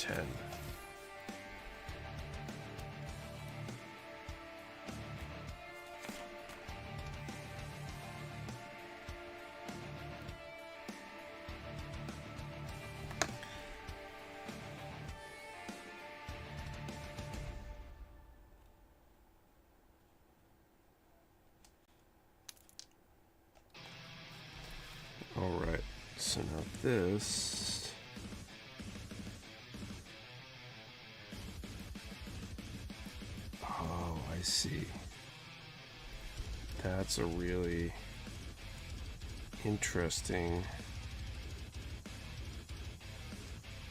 10. Alright, so now this... Oh, I see. That's a really interesting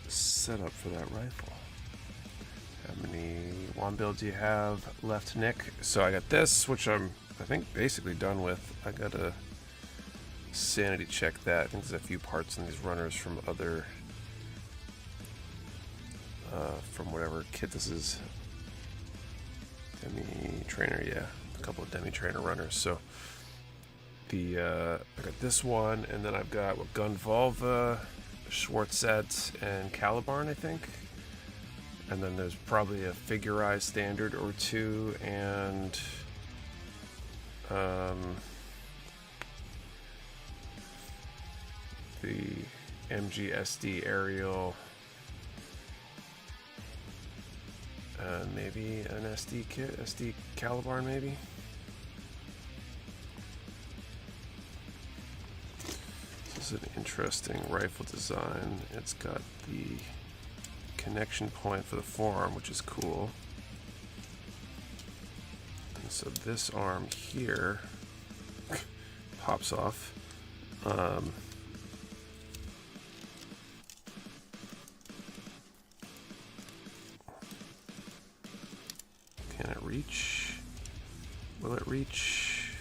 setup for that rifle. How many wand builds do you have left, Nick? So I got this, which I think basically done with. I gotta sanity check that. I think there's a few parts in these runners from other from whatever kit this is. Demi trainer, yeah, a couple of demi trainer runners. So the I got this one, and then I've got what, Gunvolva, Schwarzet, and Calibarn, I think. And then there's probably a figurized standard or two, and the MGSD aerial, maybe an SD kit, SD Calibarn maybe. This is an interesting rifle design. It's got the connection point for the forearm, which is cool. And so this arm here pops off. Can it reach? Will it reach?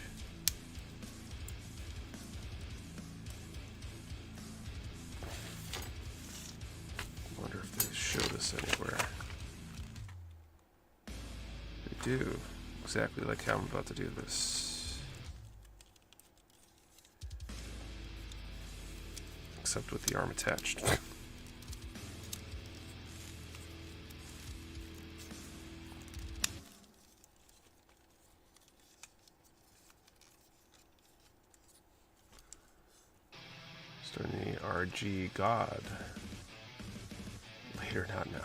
Wonder if they show this anywhere. They do. Exactly like how I'm about to do this. Except with the arm attached. Starting the RG God. Later, not now.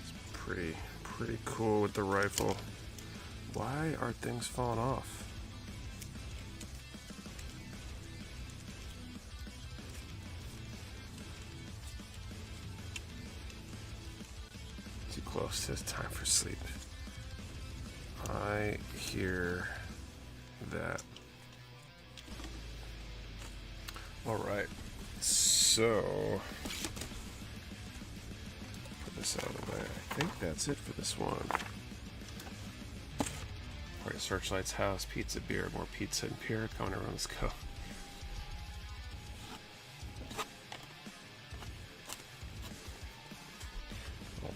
It's pretty cool with the rifle. Why are things falling off? Too close to time for sleep. I hear that. Alright, so put this out of the way. I think that's it for this one. Alright, Searchlight's house, pizza, beer, more pizza and beer. Come on, everyone, let's go.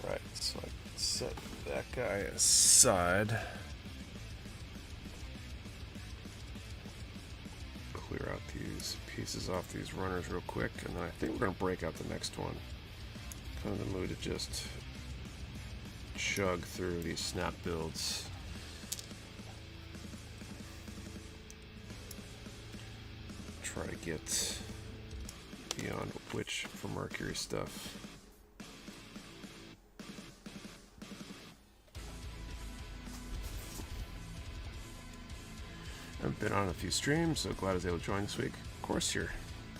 Alright, so I set that guy aside. Clear out these pieces off these runners real quick, and then I think we're going to break out the next one. Kind of in the mood to just chug through these snap builds. Try to get beyond Witch for Mercury stuff. I've been on a few streams, so glad I was able to join this week. Of course you're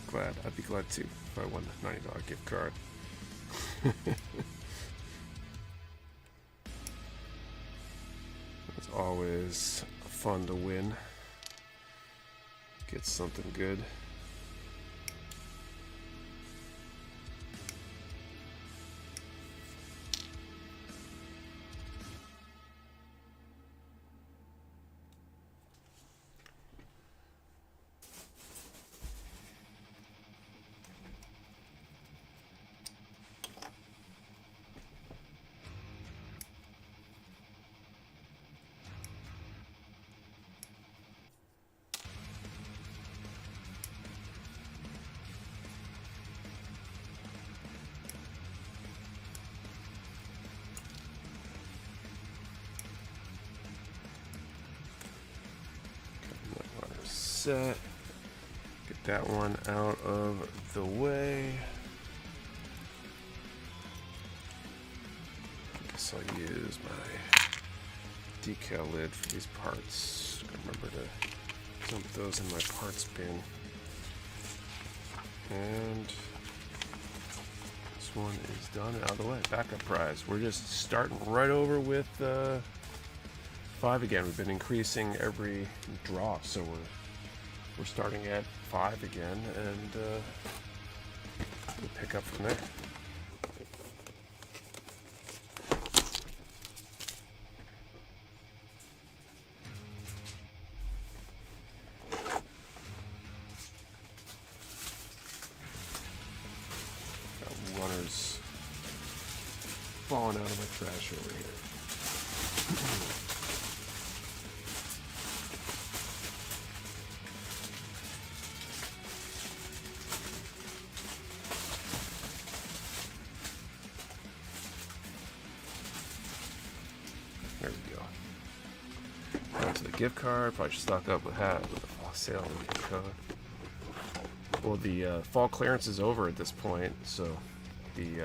glad. I'd be glad too if I won the $90 gift card. It's always fun to win. Get something good. set. Get that one out of the way. I guess I'll use my decal lid for these parts. Gotta remember to dump those in my parts bin. And this one is done and out of the way. Backup prize. We're just starting right over with 5 again. We've been increasing every draw, so we're starting at 5 again, and we'll pick up from there. Got runners falling out of my trash over here. There we go. Onto the gift card. Probably should stock up with a sale on the gift card. Well, the fall clearance is over at this point, so the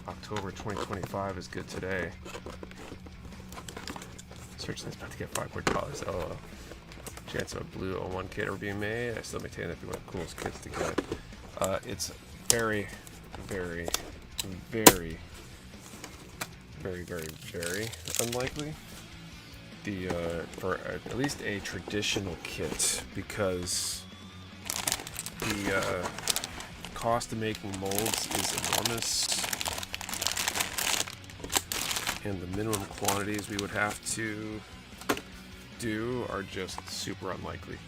October 2025 is good today. Searchline's about to get $500. Oh, chance of a blue 01 kit ever being made. I still maintain that'd be one of the coolest kits to get. It's very, very, very, very, very, very unlikely. For at least a traditional kit, because the cost of making molds is enormous, and the minimum quantities we would have to do are just super unlikely.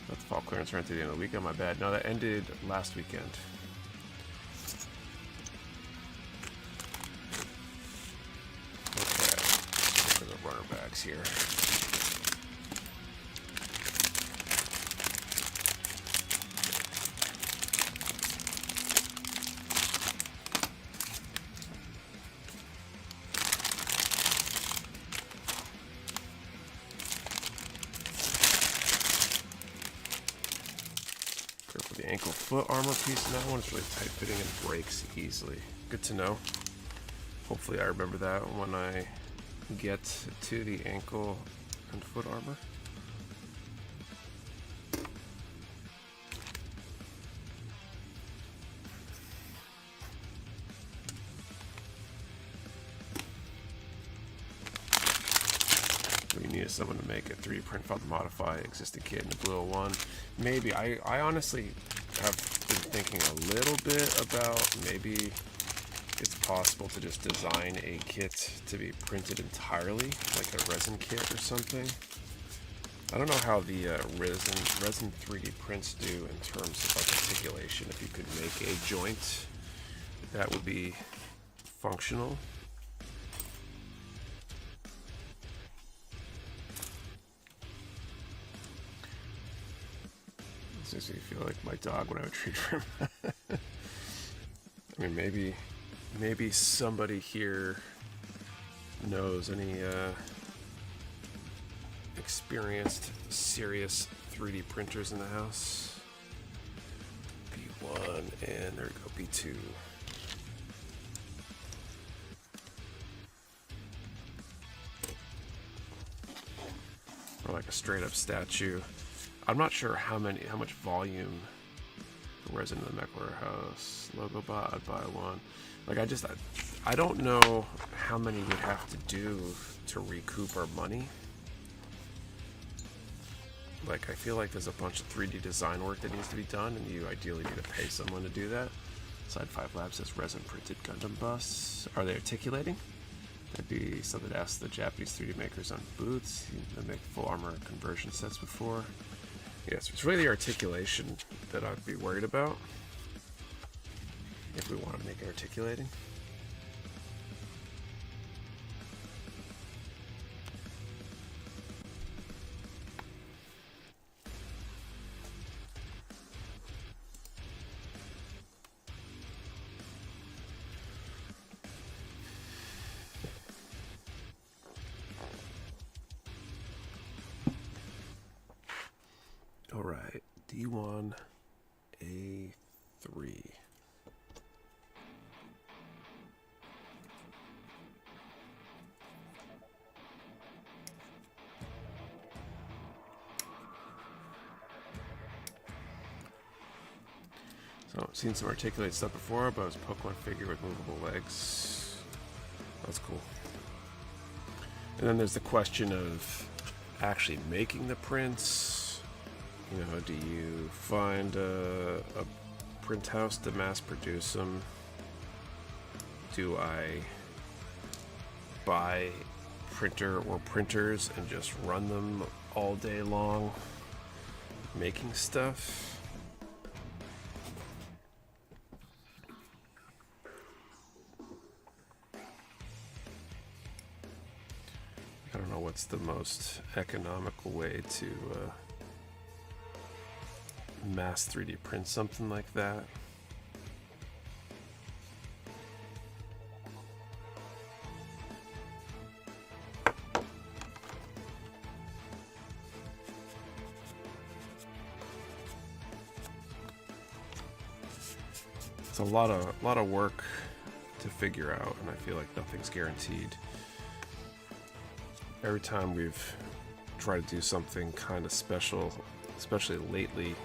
That's fall clearance ran to the end of the weekend. My bad. No, that ended last weekend. Runner bags here. Careful the ankle foot armor piece. That one's really tight fitting and breaks easily. Good to know. Hopefully I remember that when I get to the ankle and foot armor. We need someone to make a 3D print file to modify existing kit in the Blue 01. Maybe. I honestly have been thinking a little bit about maybe it's possible to just design a kit to be printed entirely, like a resin kit or something. I don't know how the resin 3D prints do in terms of like articulation. If you could make a joint that would be functional. This makes me feel like my dog when I would treat for him. I mean, maybe somebody here knows any experienced, serious 3D printers in the house. B1, and there we go, B2. Or like a straight up statue. I'm not sure how much volume the resin in the Mecha Warehouse logo bought. I'd buy one. Like I don't know how many we'd have to do to recoup our money. Like I feel like there's a bunch of 3D design work that needs to be done, and you ideally need to pay someone to do that. Side 5 Labs says resin printed Gundam busts. Are they articulating? That'd be something to ask the Japanese 3D makers on boots. They make full armor conversion sets before. Yes, it's really the articulation that I'd be worried about if we want to make it articulating. D1 A3. So I've seen some articulate stuff before, but it was a Pokemon figure with movable legs. That's cool. And then there's the question of actually making the prints. You know, do you find a print house to mass produce them? Do I buy printer or printers and just run them all day long making stuff? I don't know what's the most economical way to mass 3D print something like that. It's a lot of work to figure out, and I feel like nothing's guaranteed. Every time we've tried to do something kind of special, especially lately,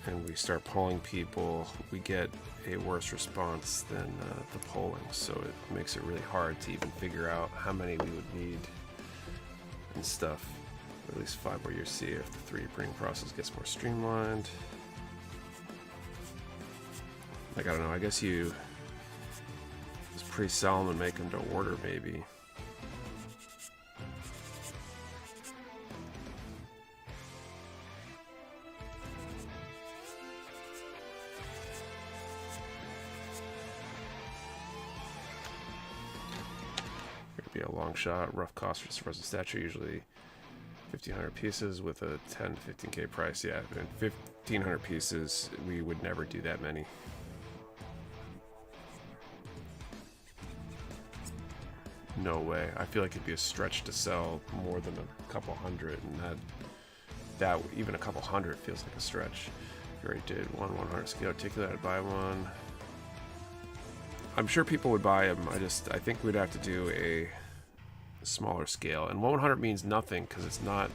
and we start polling people, we get a worse response than the polling. So it makes it really hard to even figure out how many we would need and stuff. At least 5 more years, see if the 3D printing process gets more streamlined. Like, I don't know, I guess it's pre-sell them and make them to order, maybe. Be a long shot, rough cost for frozen statue, usually 1,500 pieces with a 10 to 15K price. Yeah, and 1,500 pieces, we would never do that many. No way. I feel like it'd be a stretch to sell more than a couple hundred, and that even a couple hundred feels like a stretch. You already did 1/100 scale articulate, I'd buy one. I'm sure people would buy them. I think we'd have to do a smaller scale, and 1/100 means nothing because it's not,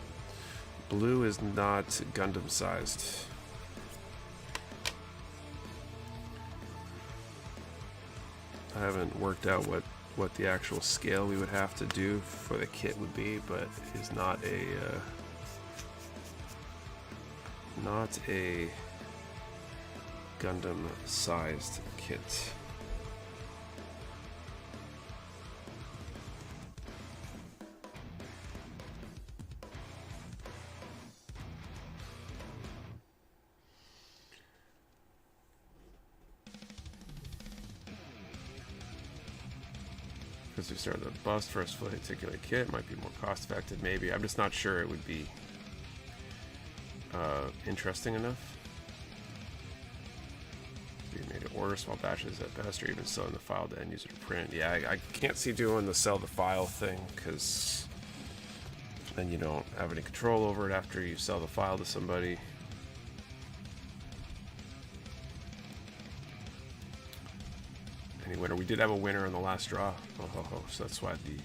blue is not Gundam sized. I haven't worked out what the actual scale we would have to do for the kit would be, but it's not a Gundam sized kit. Because we started the bust first fully articulate kit, might be more cost effective, maybe. I'm just not sure it would be interesting enough. We made to order small batches at best, or even selling the file to end user to print. Yeah, I can't see doing the sell the file thing, because then you don't have any control over it after you sell the file to somebody. Any winner? We did have a winner in the last draw. So that's why the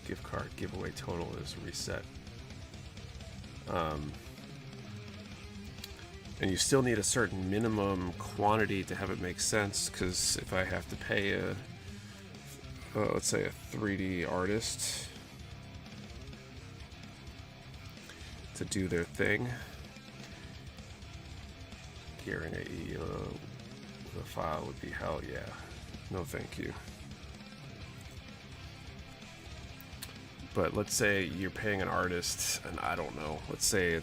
gift card giveaway total is reset. And you still need a certain minimum quantity to have it make sense, because if I have to pay let's say a 3D artist to do their thing, guarantee the file would be hell yeah. No thank you. But let's say you're paying an artist, and I don't know, let's say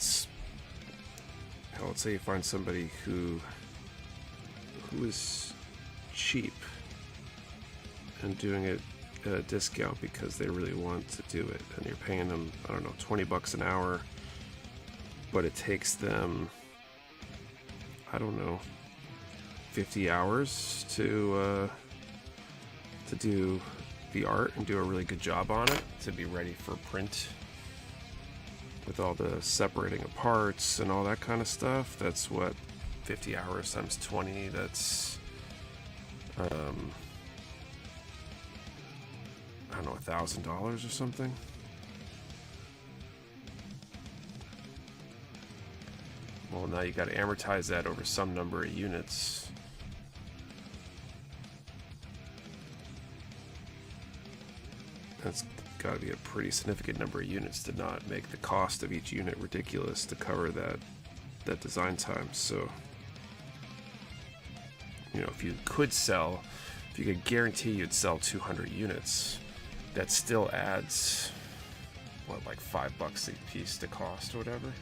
you find somebody who is cheap and doing it at a discount because they really want to do it, and you're paying them, I don't know, 20 bucks an hour, but it takes them, I don't know, 50 hours to do the art and do a really good job on it to be ready for print. with all the separating of parts and all that kind of stuff. That's what 50 hours times 20, that's I don't know, $1,000 or something. Well, now you got to amortize that over some number of units. That's got to be a pretty significant number of units to not make the cost of each unit ridiculous to cover that design time. So, you know, if you could guarantee you'd sell 200 units, that still adds, what, like $5 a piece to cost or whatever.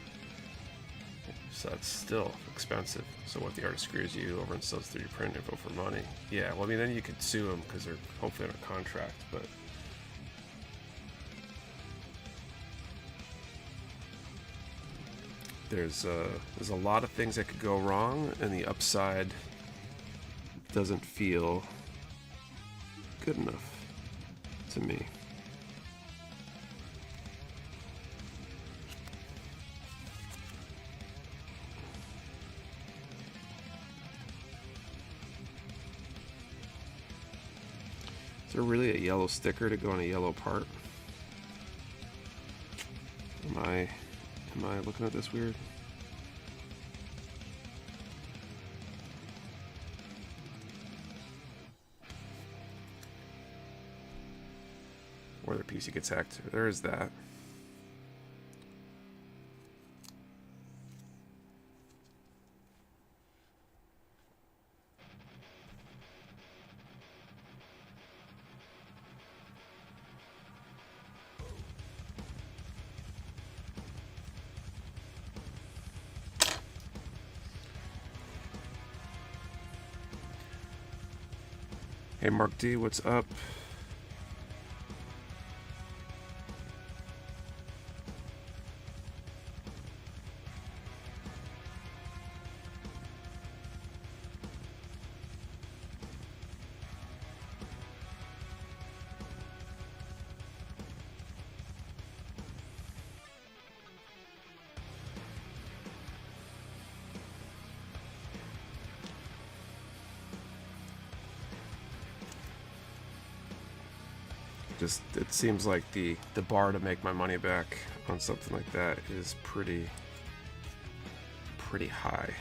So that's still expensive. So what, the artist screws you over and sells 3D print info for money? Yeah, well, I mean, then you could sue them because they're hopefully under contract, but there's a lot of things that could go wrong, and the upside doesn't feel good enough to me. Is there really a yellow sticker to go on a yellow part? Am I looking at this weird? Or their PC gets hacked. There is that. Hey Mark D, what's up? It seems like the bar to make my money back on something like that is pretty high.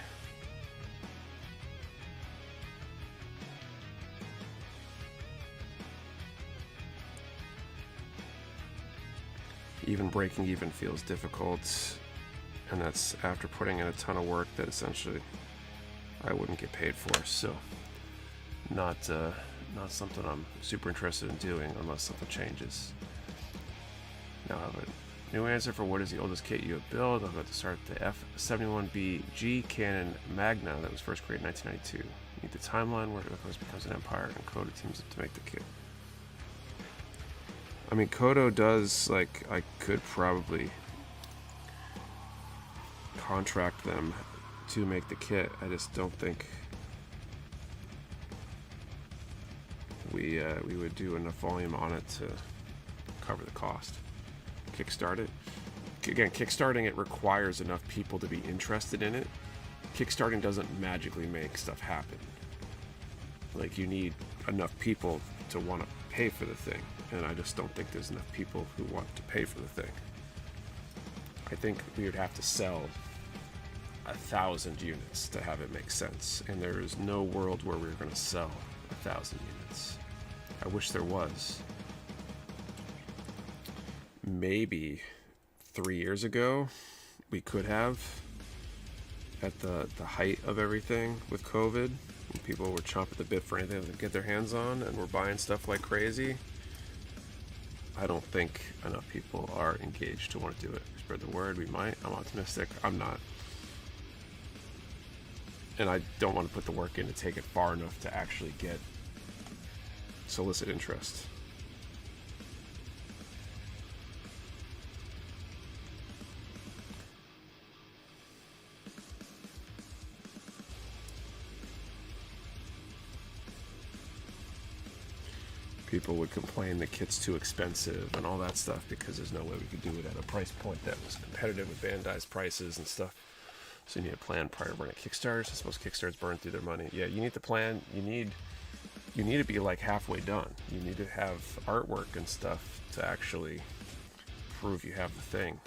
Even breaking even feels difficult, and that's after putting in a ton of work that essentially I wouldn't get paid for. So not something I'm super interested in doing unless something changes. Now I have a new answer for what is the oldest kit you have built. I'm about to start the F71BG Canon Magna that was first created in 1992. Need the timeline where it becomes an empire and Kodo teams up to make the kit. I mean, Kodo does, like, I could probably contract them to make the kit. I just don't think we would do enough volume on it to cover the cost. Kickstart it. Again, kickstarting it requires enough people to be interested in it. Kickstarting doesn't magically make stuff happen. Like, you need enough people to want to pay for the thing, and I just don't think there's enough people who want to pay for the thing. I think we would have to sell 1,000 units to have it make sense, and there is no world where we're going to sell 1,000 units. I wish there was. Maybe 3 years ago we could have, at the height of everything with COVID, when people were chomping at the bit for anything to get their hands on and were buying stuff like crazy. I don't think enough people are engaged to want to do it. Spread the word, we might. I'm optimistic. I'm not. And I don't want to put the work in to take it far enough to actually get solicit interest. people would complain the kit's too expensive and all that stuff because there's no way we could do it at a price point that was competitive with Bandai's prices and stuff. So you need a plan prior to running Kickstarters. I suppose Kickstarters burn through their money. Yeah, you need the plan. You need to be like halfway done. You need to have artwork and stuff to actually prove you have the thing.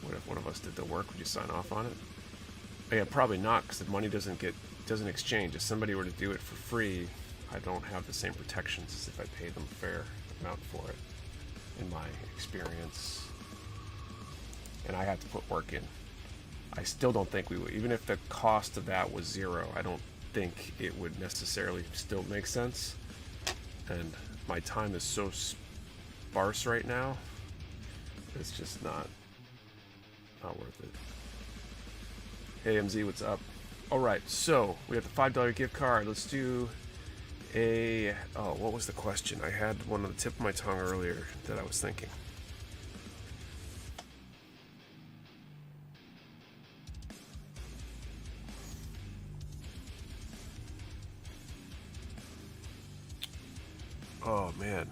What if one of us did the work? Would you sign off on it? Oh, yeah, probably not, because the money doesn't exchange. If somebody were to do it for free, I don't have the same protections as if I paid them a fair amount for it, in my experience. And I have to put work in. I still don't think we would, even if the cost of that was zero, I don't think it would necessarily still make sense. And my time is so sparse right now, it's just not worth it. Hey MZ, what's up? Alright, so we have the $5 gift card. Let's do what was the question? I had one on the tip of my tongue earlier that I was thinking. Oh man.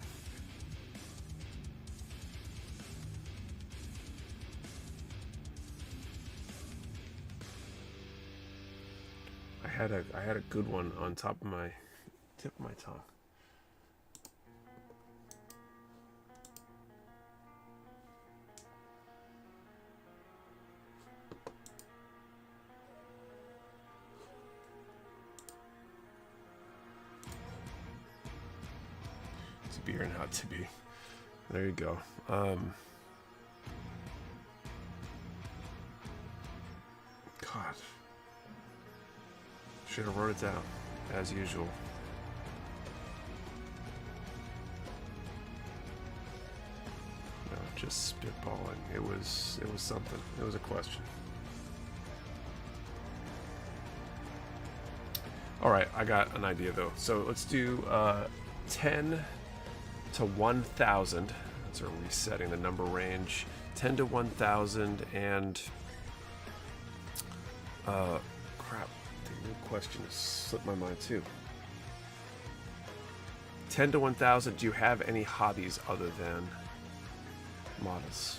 I had a good one on top of my tip of my tongue. To be or not to be. There you go. God. Should have wrote it down, as usual. No, just spitballing. It was something. It was a question. All right, I got an idea though. So let's do 10 to 1,000. So we're resetting the number range. 10 to 1,000 and crap. The new question has slipped my mind too. 10 to 1,000. Do you have any hobbies other than models?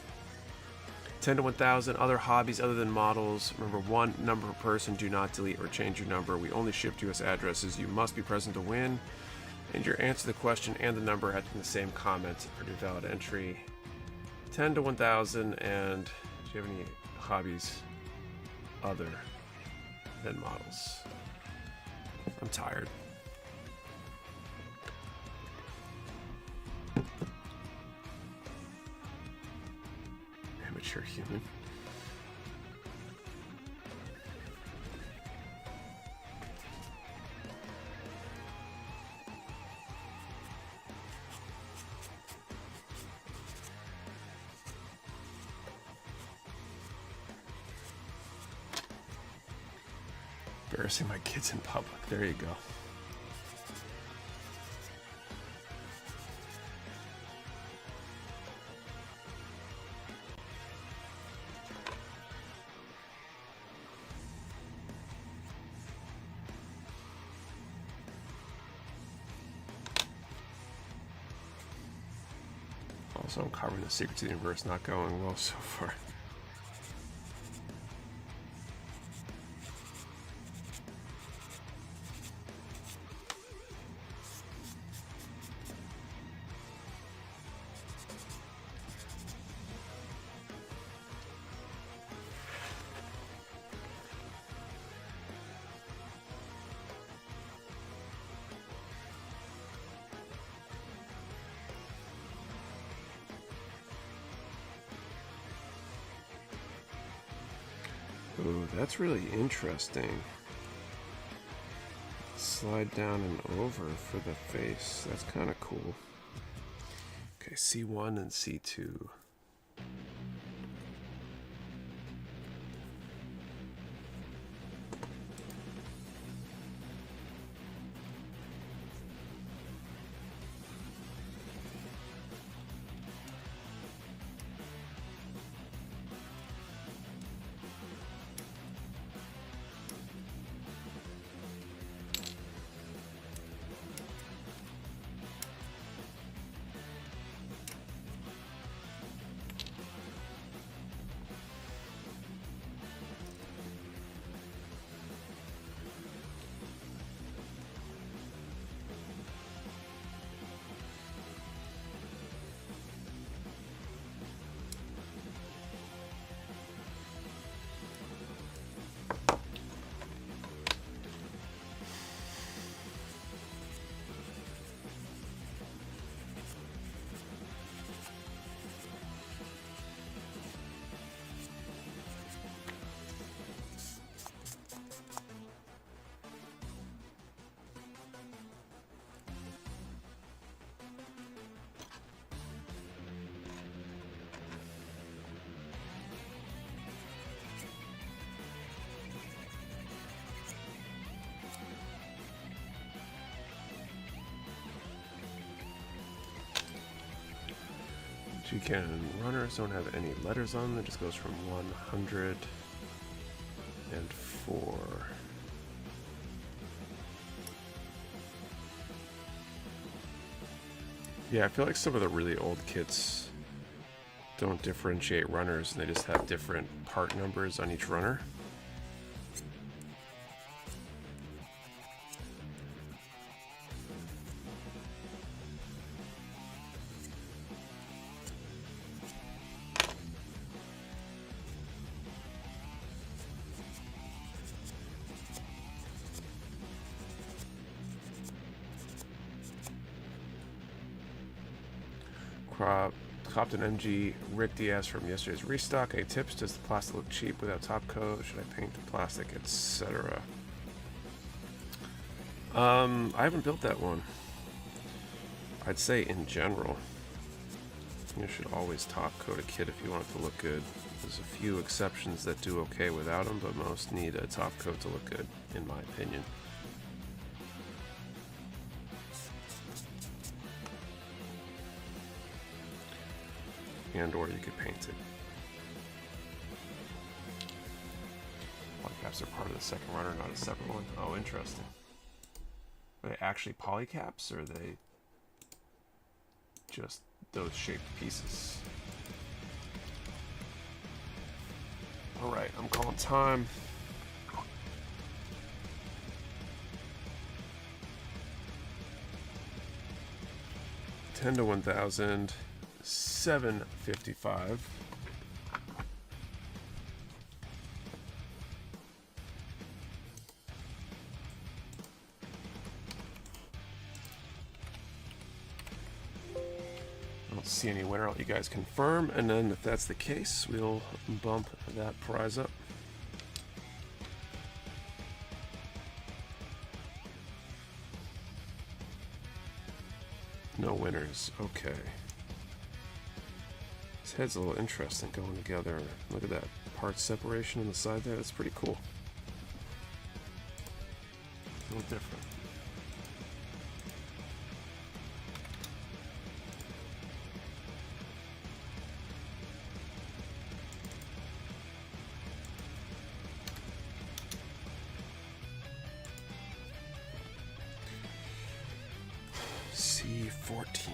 10 to 1,000 other hobbies other than models. Remember, one number per person. Do not delete or change your number. We only ship US addresses. You must be present to win. And your answer to the question and the number have to be in the same comment for your valid entry. 10 to 1,000. And do you have any hobbies other than models? I'm tired. Amateur human. Embarrassing my kids in public. There you go. Also, I'm covering the Secrets of the Universe, not going well so far. Ooh, that's really interesting. Slide down and over for the face. That's kind of cool. Okay, C1 and C2. G-Cannon runners don't have any letters on them. It just goes from 104. Yeah, I feel like some of the really old kits don't differentiate runners, and they just have different part numbers on each runner. Copton MG Rick Diaz from yesterday's restock. Any tips? Does the plastic look cheap without top coat? Should I paint the plastic, etc.? I haven't built that one. I'd say in general, you should always top coat a kit if you want it to look good. There's a few exceptions that do okay without them, but most need a top coat to look good, in my opinion. And or you could paint it. Polycaps are part of the second runner, not a separate one. Oh, interesting. Are they actually polycaps, or are they just those shaped pieces? Alright, I'm calling time. $10 to 1,000. 755. I don't see any winner. I'll let you guys confirm, and then if that's the case, we'll bump that prize up. No winners. Okay. This head's a little interesting going together. Look at that part separation on the side there. That's pretty cool. A little different. C14.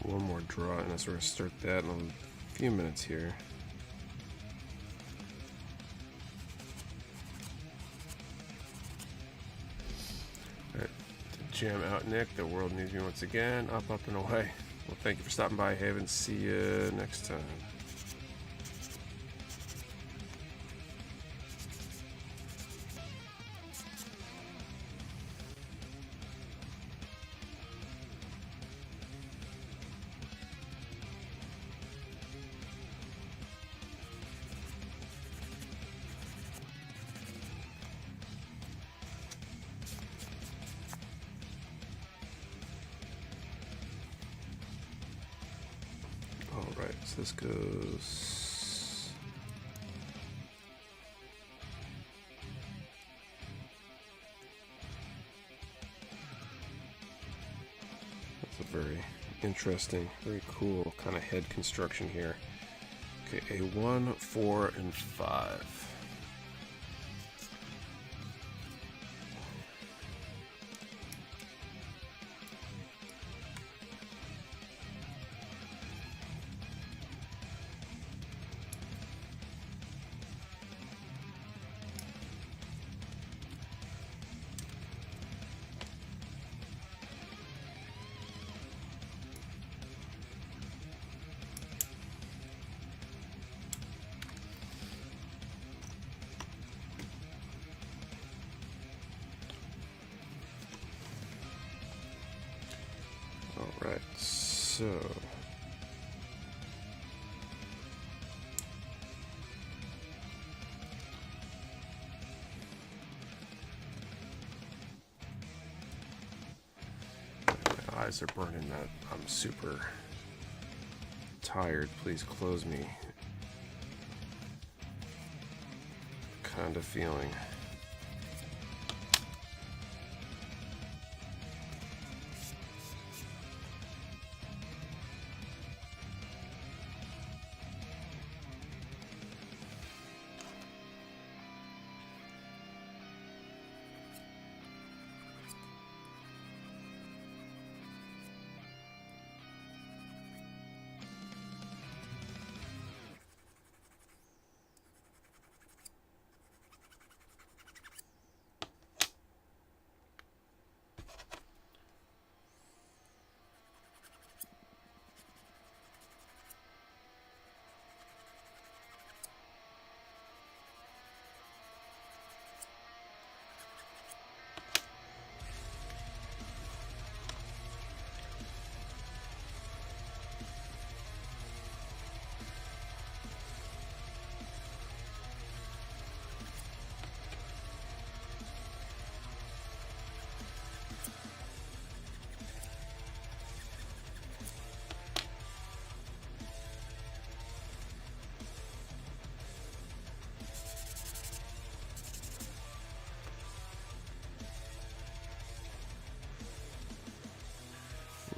One more draw, and we're going to start that in a few minutes here. Alright, jam out, Nick. The world needs me once again. Up, up, and away. Well, thank you for stopping by, Haven. See you next time. Alright, so this goes... That's a very interesting, very cool kind of head construction here. Okay, a 1, 4, and 5. Alright, so my eyes are burning that I'm super tired. Please close me. Kind of feeling.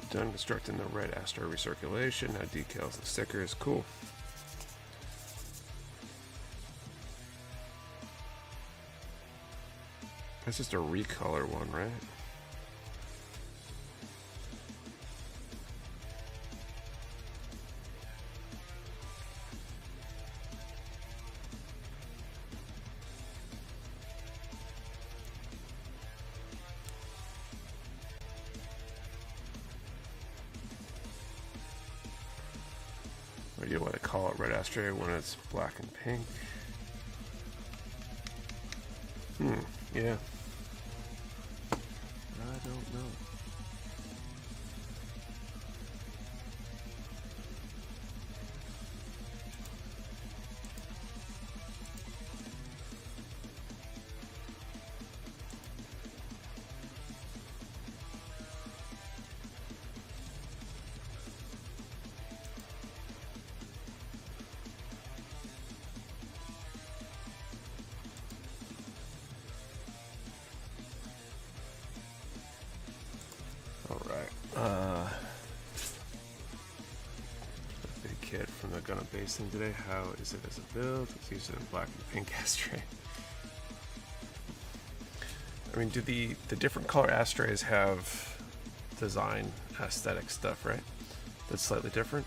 Done constructing the red asteroid recirculation. Now decals and stickers. Cool. That's just a recolor one, right? Or do you want to call it red asteroid when it's black and pink? Yeah. I don't know. Big kid from the Gunna Basin today. How is it as a build? Let's use it in black and pink ashtray. I mean, do the different color ashtrays have design aesthetic stuff, right? That's slightly different.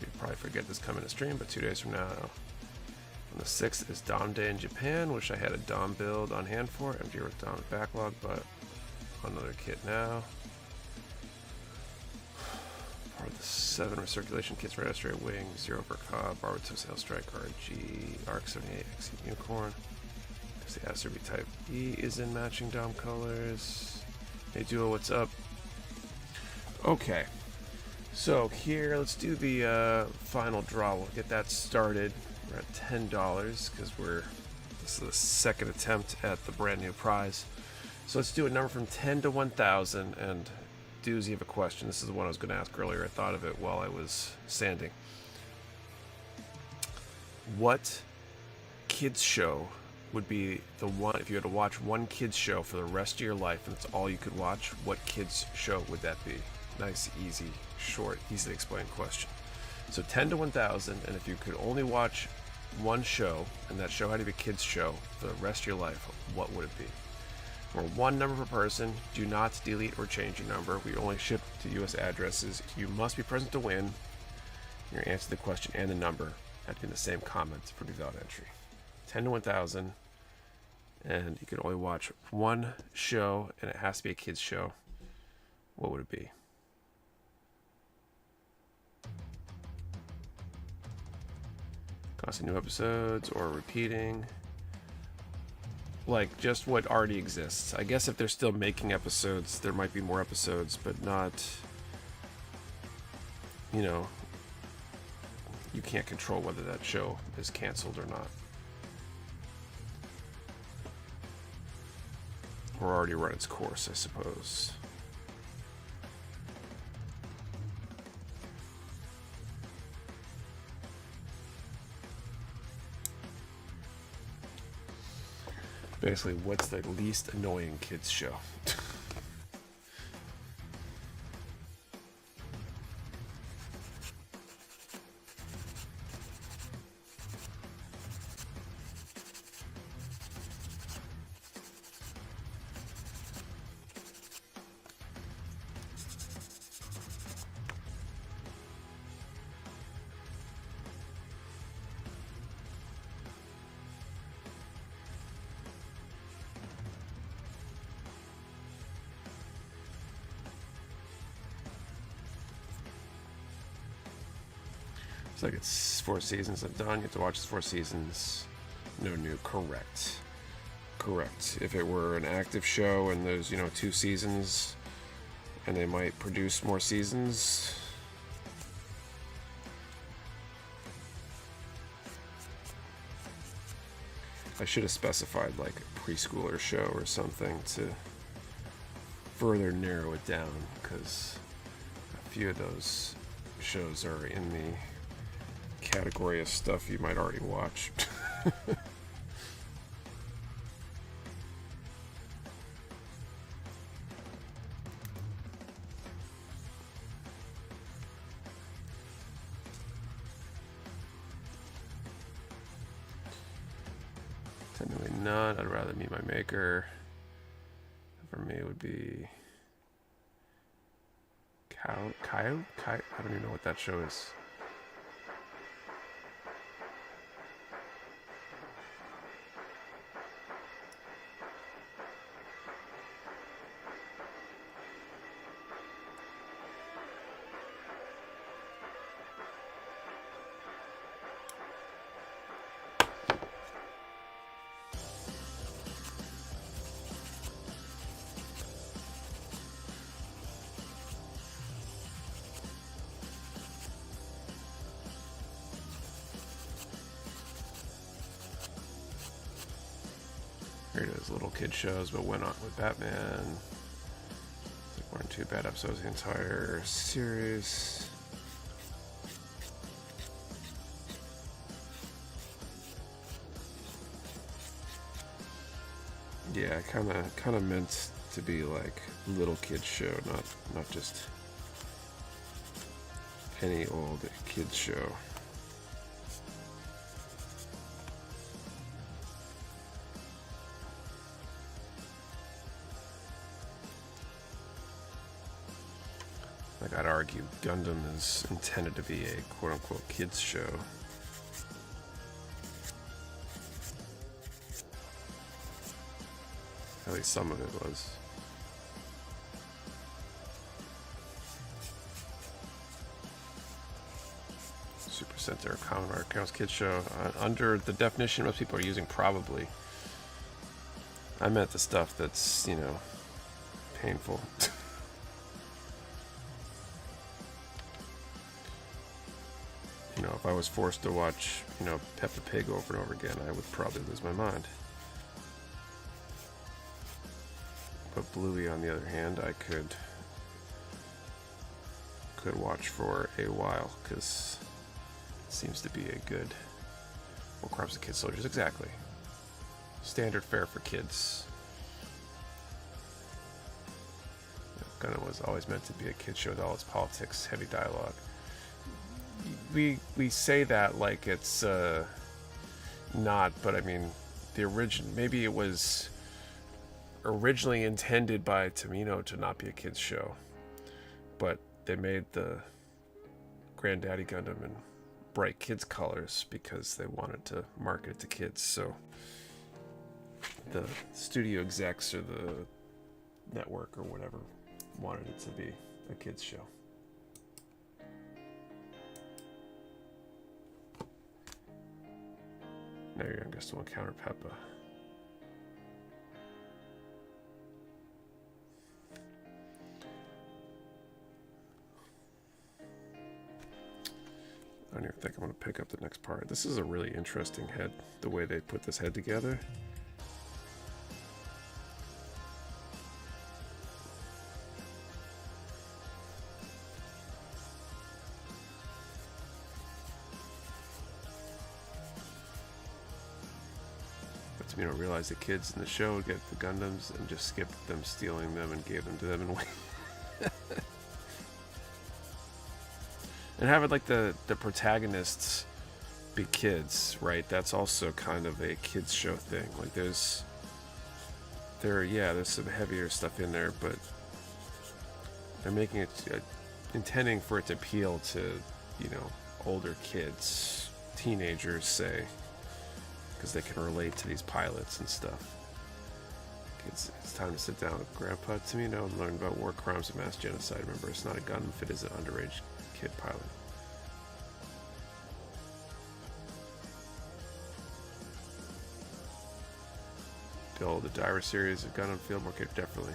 You probably forget this coming to stream, but 2 days from now, on the 6th is Dom Day in Japan. Wish I had a Dom build on hand for it. Empty with Dom backlog, but another kit now. Part of the 7 recirculation kits for Asteroid Wing, 0 for Cobb, Barbatos Sail Strike, RG, Arc 78, X Unicorn. Because the Asteroid Type E is in matching Dom colors. Hey Duo, what's up? Okay, so here, let's do the final draw. We'll get that started. We're at $10 because this is the second attempt at the brand new prize. So let's do a number from 10 to 1,000, and Doozy, you have a question. This is the one I was going to ask earlier. I thought of it while I was sanding. What kids show would be the one, if you had to watch one kids show for the rest of your life and it's all you could watch, what kids show would that be? Nice, easy, short, easy to explain question. So 10 to 1,000, and if you could only watch one show, and that show had to be a kid's show for the rest of your life, what would it be? We're one number per person. Do not delete or change your number. We only ship to U.S. addresses. You must be present to win. Your answer to the question and the number have to be in the same comments for the valid entry. 10 to 1,000, and you can only watch one show, and it has to be a kid's show. What would it be? Constant new episodes or repeating? Like, just what already exists. I guess if they're still making episodes, there might be more episodes, but not, you know, you can't control whether that show is canceled or not. Or already run its course, I suppose. Basically, what's the least annoying kids show? It's like it's 4 seasons I'm done. You have to watch the 4 seasons. No new. Correct. Correct. If it were an active show and there's, 2 seasons and they might produce more seasons. I should have specified like a preschooler show or something to further narrow it down, because a few of those shows are in the category of stuff you might already watch. Technically not. I'd rather meet my maker. For me, it would be Cow. I don't even know what that show is. Here it is, little kid shows, but went on with Batman. It's like 1 or 2 bad episodes of the entire series. Yeah, kind of meant to be like little kid show, not just any old kids show. Like, I'd argue Gundam is intended to be a quote-unquote kids show. At least some of it was. Super Center, Common Accounts Kids Show. Under the definition most people are using, probably. I meant the stuff that's, painful. If I was forced to watch, Peppa Pig over and over again, I would probably lose my mind. But Bluey, on the other hand, I could watch for a while, because it seems to be a good War Crimes of Kid Soldiers. Exactly. Standard fare for kids. Gundam was always meant to be a kid show with all its politics, heavy dialogue. we say that like it's not, but I mean the origin, maybe it was originally intended by Tomino to not be a kids show, but they made the Granddaddy Gundam in bright kids colors because they wanted to market it to kids. So the studio execs or the network or whatever wanted it to be a kids show. Now your youngest will encounter Peppa. I don't even think I'm going to pick up the next part. This is a really interesting head, the way they put this head together. But you don't realize the kids in the show would get the Gundams and just skipped them stealing them and gave them to them and wait. And having like the protagonists be kids, right? That's also kind of a kids show thing. Like there's some heavier stuff in there, but they're making it intending for it to appeal to, you know, older kids, teenagers, say, because they can relate to these pilots and stuff. It's time to sit down with Grandpa Tomino and learn about war crimes and mass genocide. Remember, it's not a gun if it is an underage kid pilot. Build the Diver series of Gundam Field more kid, definitely.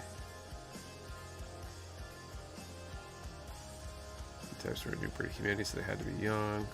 The types were new pretty humanity, so they had to be young.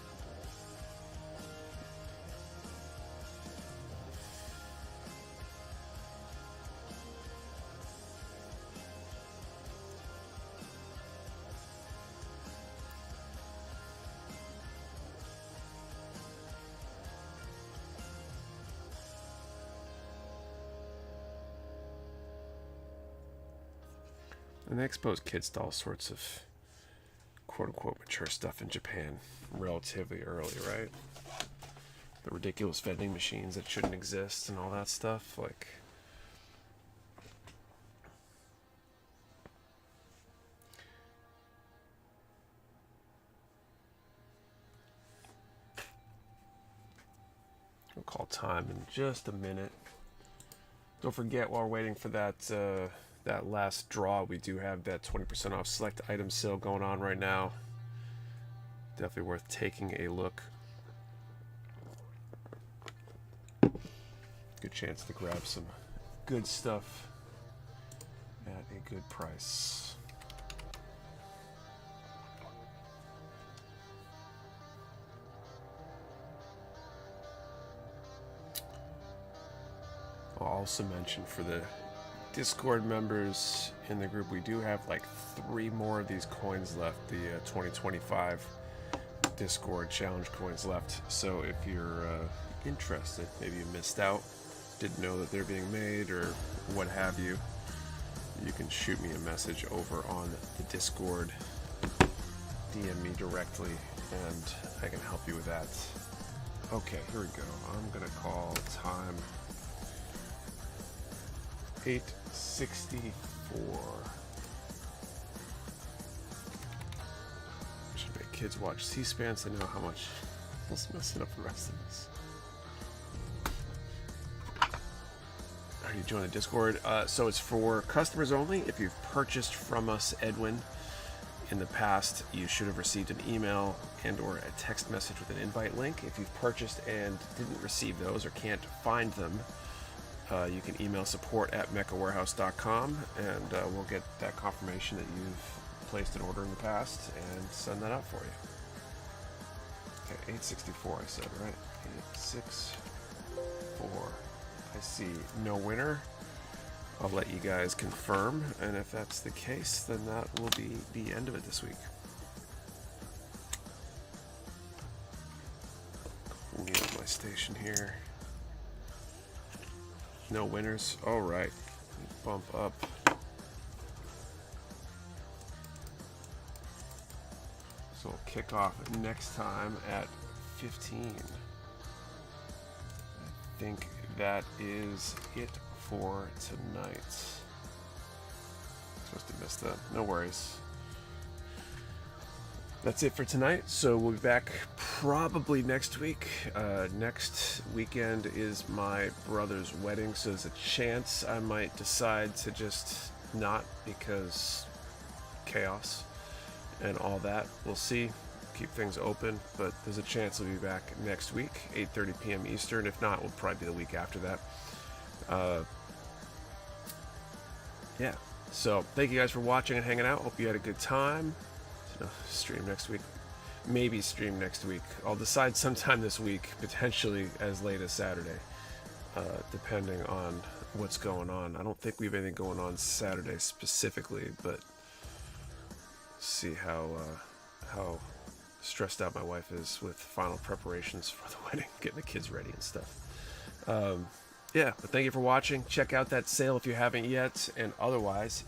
And they expose kids to all sorts of quote-unquote mature stuff in Japan relatively early, right? The ridiculous vending machines that shouldn't exist and all that stuff. Like, we'll call time in just a minute. Don't forget, while we're waiting for that that last draw, we do have that 20% off select item sale going on right now. Definitely worth taking a look. Good chance to grab some good stuff at a good price. I'll also mention for the Discord members in the group, we do have like 3 more of these coins left, the 2025 Discord challenge coins left. So if you're interested, maybe you missed out, didn't know that they're being made or what have you, you can shoot me a message over on the Discord, DM me directly, and I can help you with that. Okay, here we go. I'm gonna call time 8:64. Should make kids watch C-SPAN so they know how much it's messing up the rest of this. Are you joining the Discord? So it's for customers only. If you've purchased from us, Edwin, in the past, you should have received an email and or a text message with an invite link. If you've purchased and didn't receive those or can't find them, you can email support@mechawarehouse.com and we'll get that confirmation that you've placed an order in the past and send that out for you. Okay, 864 I said, right? 864. I see no winner. I'll let you guys confirm, and if that's the case, then that will be the end of it this week. Mute my station here. No winners. All right. Bump up. So So we'll kick off next time at 15. I think that is it for tonight. Supposed to miss that. No worries. That's it for tonight. So we'll be back probably next week. Next weekend is my brother's wedding, so there's a chance I might decide to just not, because chaos and all that. We'll see. Keep things open, but there's a chance we'll be back next week, 8:30 p.m. Eastern. If not, we'll probably be the week after that. Yeah. So thank you guys for watching and hanging out. Hope you had a good time. Stream next week. Maybe stream next week. I'll decide sometime this week, potentially as late as Saturday, depending on what's going on. I don't think we have anything going on Saturday specifically, but see how stressed out my wife is with final preparations for the wedding, getting the kids ready and stuff. Yeah, but thank you for watching. Check out that sale if you haven't yet, and otherwise,